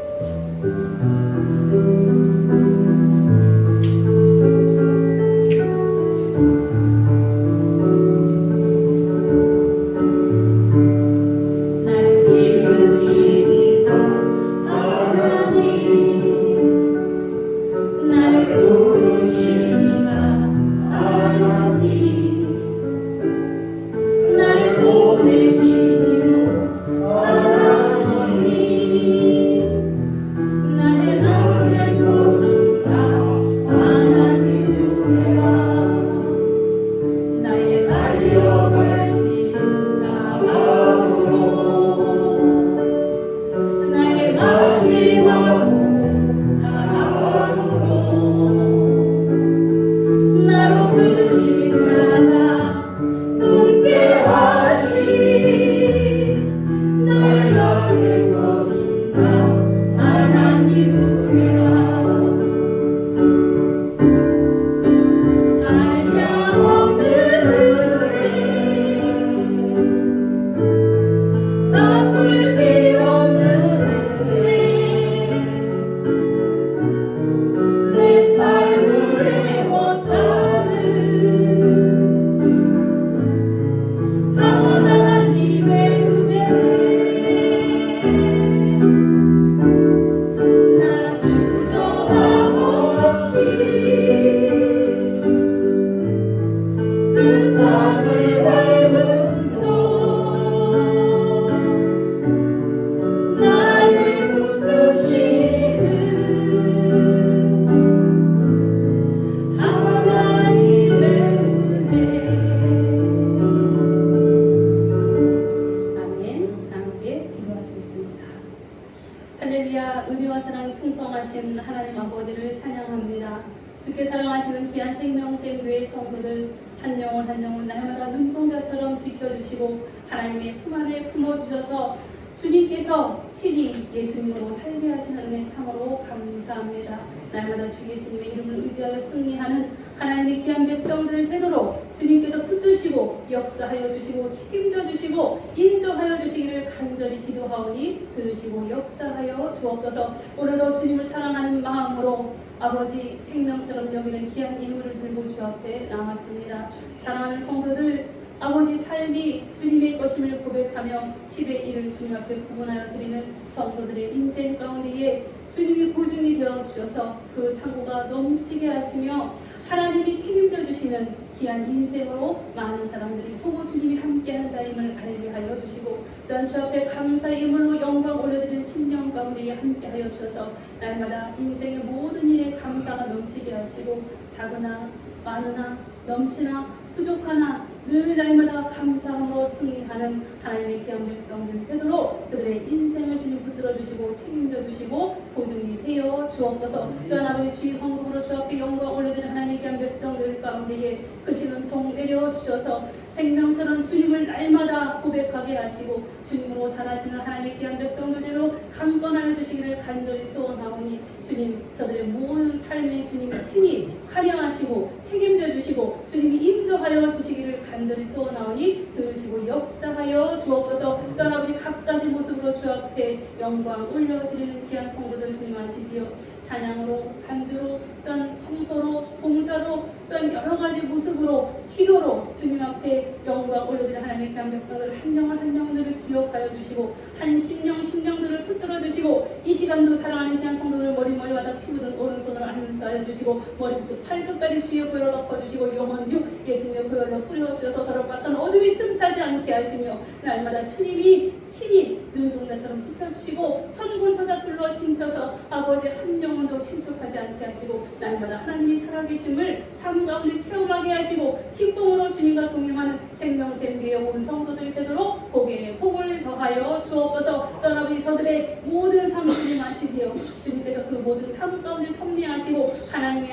눈동자처럼 지켜주시고 하나님의 품 안에 품어주셔서 주님께서 친히 예수님으로 살게 하시는 은혜 참으로 감사합니다. 날마다 주 예수님의 이름을 의지하여 승리하는 하나님의 귀한 백성들 되도록 주님께서 붙드시고 역사하여 주시고 책임져 주시고 인도하여 주시기를 간절히 기도하오니 들으시고 역사하여 주옵소서. 오늘도 주님을 사랑하는 마음으로 아버지 생명처럼 여기는 귀한 예물을 들고 주 앞에 나왔습니다. 사랑하는 성도들, 아버지 삶이 주님의 것임을 고백하며 10의 1을 주님 앞에 구분하여 드리는 성도들의 인생 가운데에 주님이 보증이 되어 주셔서 그 창고가 넘치게 하시며 하나님이 책임져 주시는 귀한 인생으로 많은 사람들이 보고 주님이 함께하는 자임을 알게 하여 주시고 또한 주 앞에 감사의 예물로 영광 올려드리는 심령 가운데에 함께하여 주셔서 날마다 인생의 모든 일에 감사가 넘치게 하시고 작으나 많으나 넘치나 부족하나 늘 날마다 감사함으로 승리하는 하나님의 귀한 백성들 되도록 그들의 인생을 주님 붙들어 주시고 책임져 주시고 보증이 되어 주옵소서. 또한 아버지 주의 헌금으로 주 앞에 영광 올려드리는 하나님의 귀한 백성들 가운데에 크시는 종 내려 주셔서 생명처럼 주님을 날마다 고백하게 하시고 주님으로 사라지는 하나님의 귀한 백성들대로 강건하여 주시기를 간절히 소원하오니 주님 저들의 모든 삶에 주님이 친히 관여하시고 책임져 주시고 주님이 인도하여 주시기를 간절히 소원하오니 들으시고 역사하여 주옵소서. 또한 아버지 각가지 모습으로 주 앞에 영광 올려드리는 귀한 성도들 주님 아시지요. 찬양으로 반주로 또한 청소로 봉사로 또한 여러 가지 모습으로 기도로 주님 앞에 영광 올려드리는 하나님의 귀한 백성들 한 영혼 한 영혼들을 기억하여 주시고 한 심령들을 붙들어 주시고 이 시간도 사랑하는 귀한 성도들 머리마다 피 묻은 오른손을 안수하여 주시고 머리부터 팔끝까지 주의 보혈로 덮어주시고 영혼 육 예수님의 보혈로 뿌려주셔서 더럽던 어둠이 틈타지 않게 하시며 날마다 주님이 친히 눈동자처럼 지켜주시고 천군천사 둘러 침쳐서 아버지 한 영혼도 신속하지 않게 하시고 날마다 하나님이 살아계심을 삶 가운데 체험하게 하시고 기쁨으로 주님과 동행하는 생명샘교의 온 성도들이 되도록 복에 복을 더하여 주옵소서. 또한 아버지 저들의 모든 삶을 주님 아시지요. 주님께서 그 모든 삶 가운데 섭리하시고 하나님의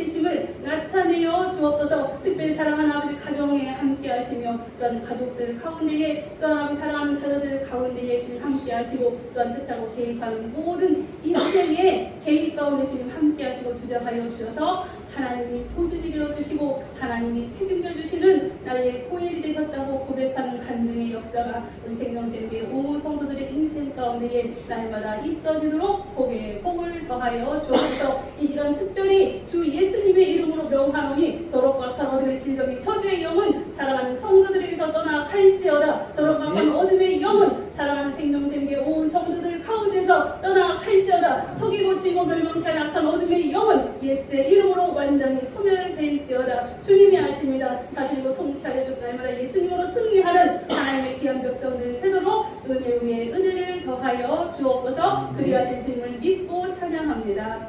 되심을 나타내어 주옵소서. 특별히 사랑하는 아버지 가정에 함께 하시며 또한 가족들 가운데에 또한 아버지 사랑하는 자녀들 가운데에 주님 함께 하시고 또한 뜻하고 계획하는 모든 인생의 계획 가운데 주님 함께 하시고 주장하여 주셔서 하나님이 보증이 되어 주시고 하나님이 책임져 주시는 나의 고일이 되셨다고 고백하는 간증의 역사가 우리 생명샘교의 온 성도들의 인생 가운데에 날마다 있어지도록 복에 복을 더하여 주옵소서. 이 시간 특별히 주 예수님의 이름으로 명하노니 더럽고 악한 어둠의 진력이 저주의 영은 사랑하는 성도들에게서 떠나갈지어다. 더럽고 악한 어둠의 영은 사랑하는 생명샘교의 온 성도들 가운데서 떠나갈지어다. 속이고 찌고 멸망케 하는 악한 어둠의 영은 예수의 이름으로 완전히 소멸될지어다. 주님이 아십니다. 다스리고 통치하여 주사 날마다 예수님으로 승리하는 하나님의 귀한 백성들 되도록 은혜 위에 은혜를 더하여 주옵소서. 그리하신 주님을 믿고 찬양합니다.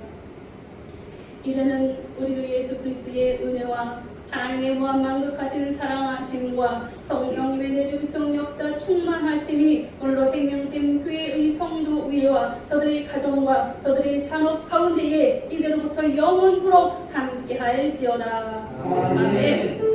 이제는 우리 주 예수 그리스도의 은혜와 하나님의 무한만극하신 사랑하심과 성령님의 내주교통 역사 충만하심이 오늘도 생명샘 교회의 성도 의회와 저들의 가정과 저들의 산업 가운데에 이제로부터 영원토록 함께할지어다. 아멘.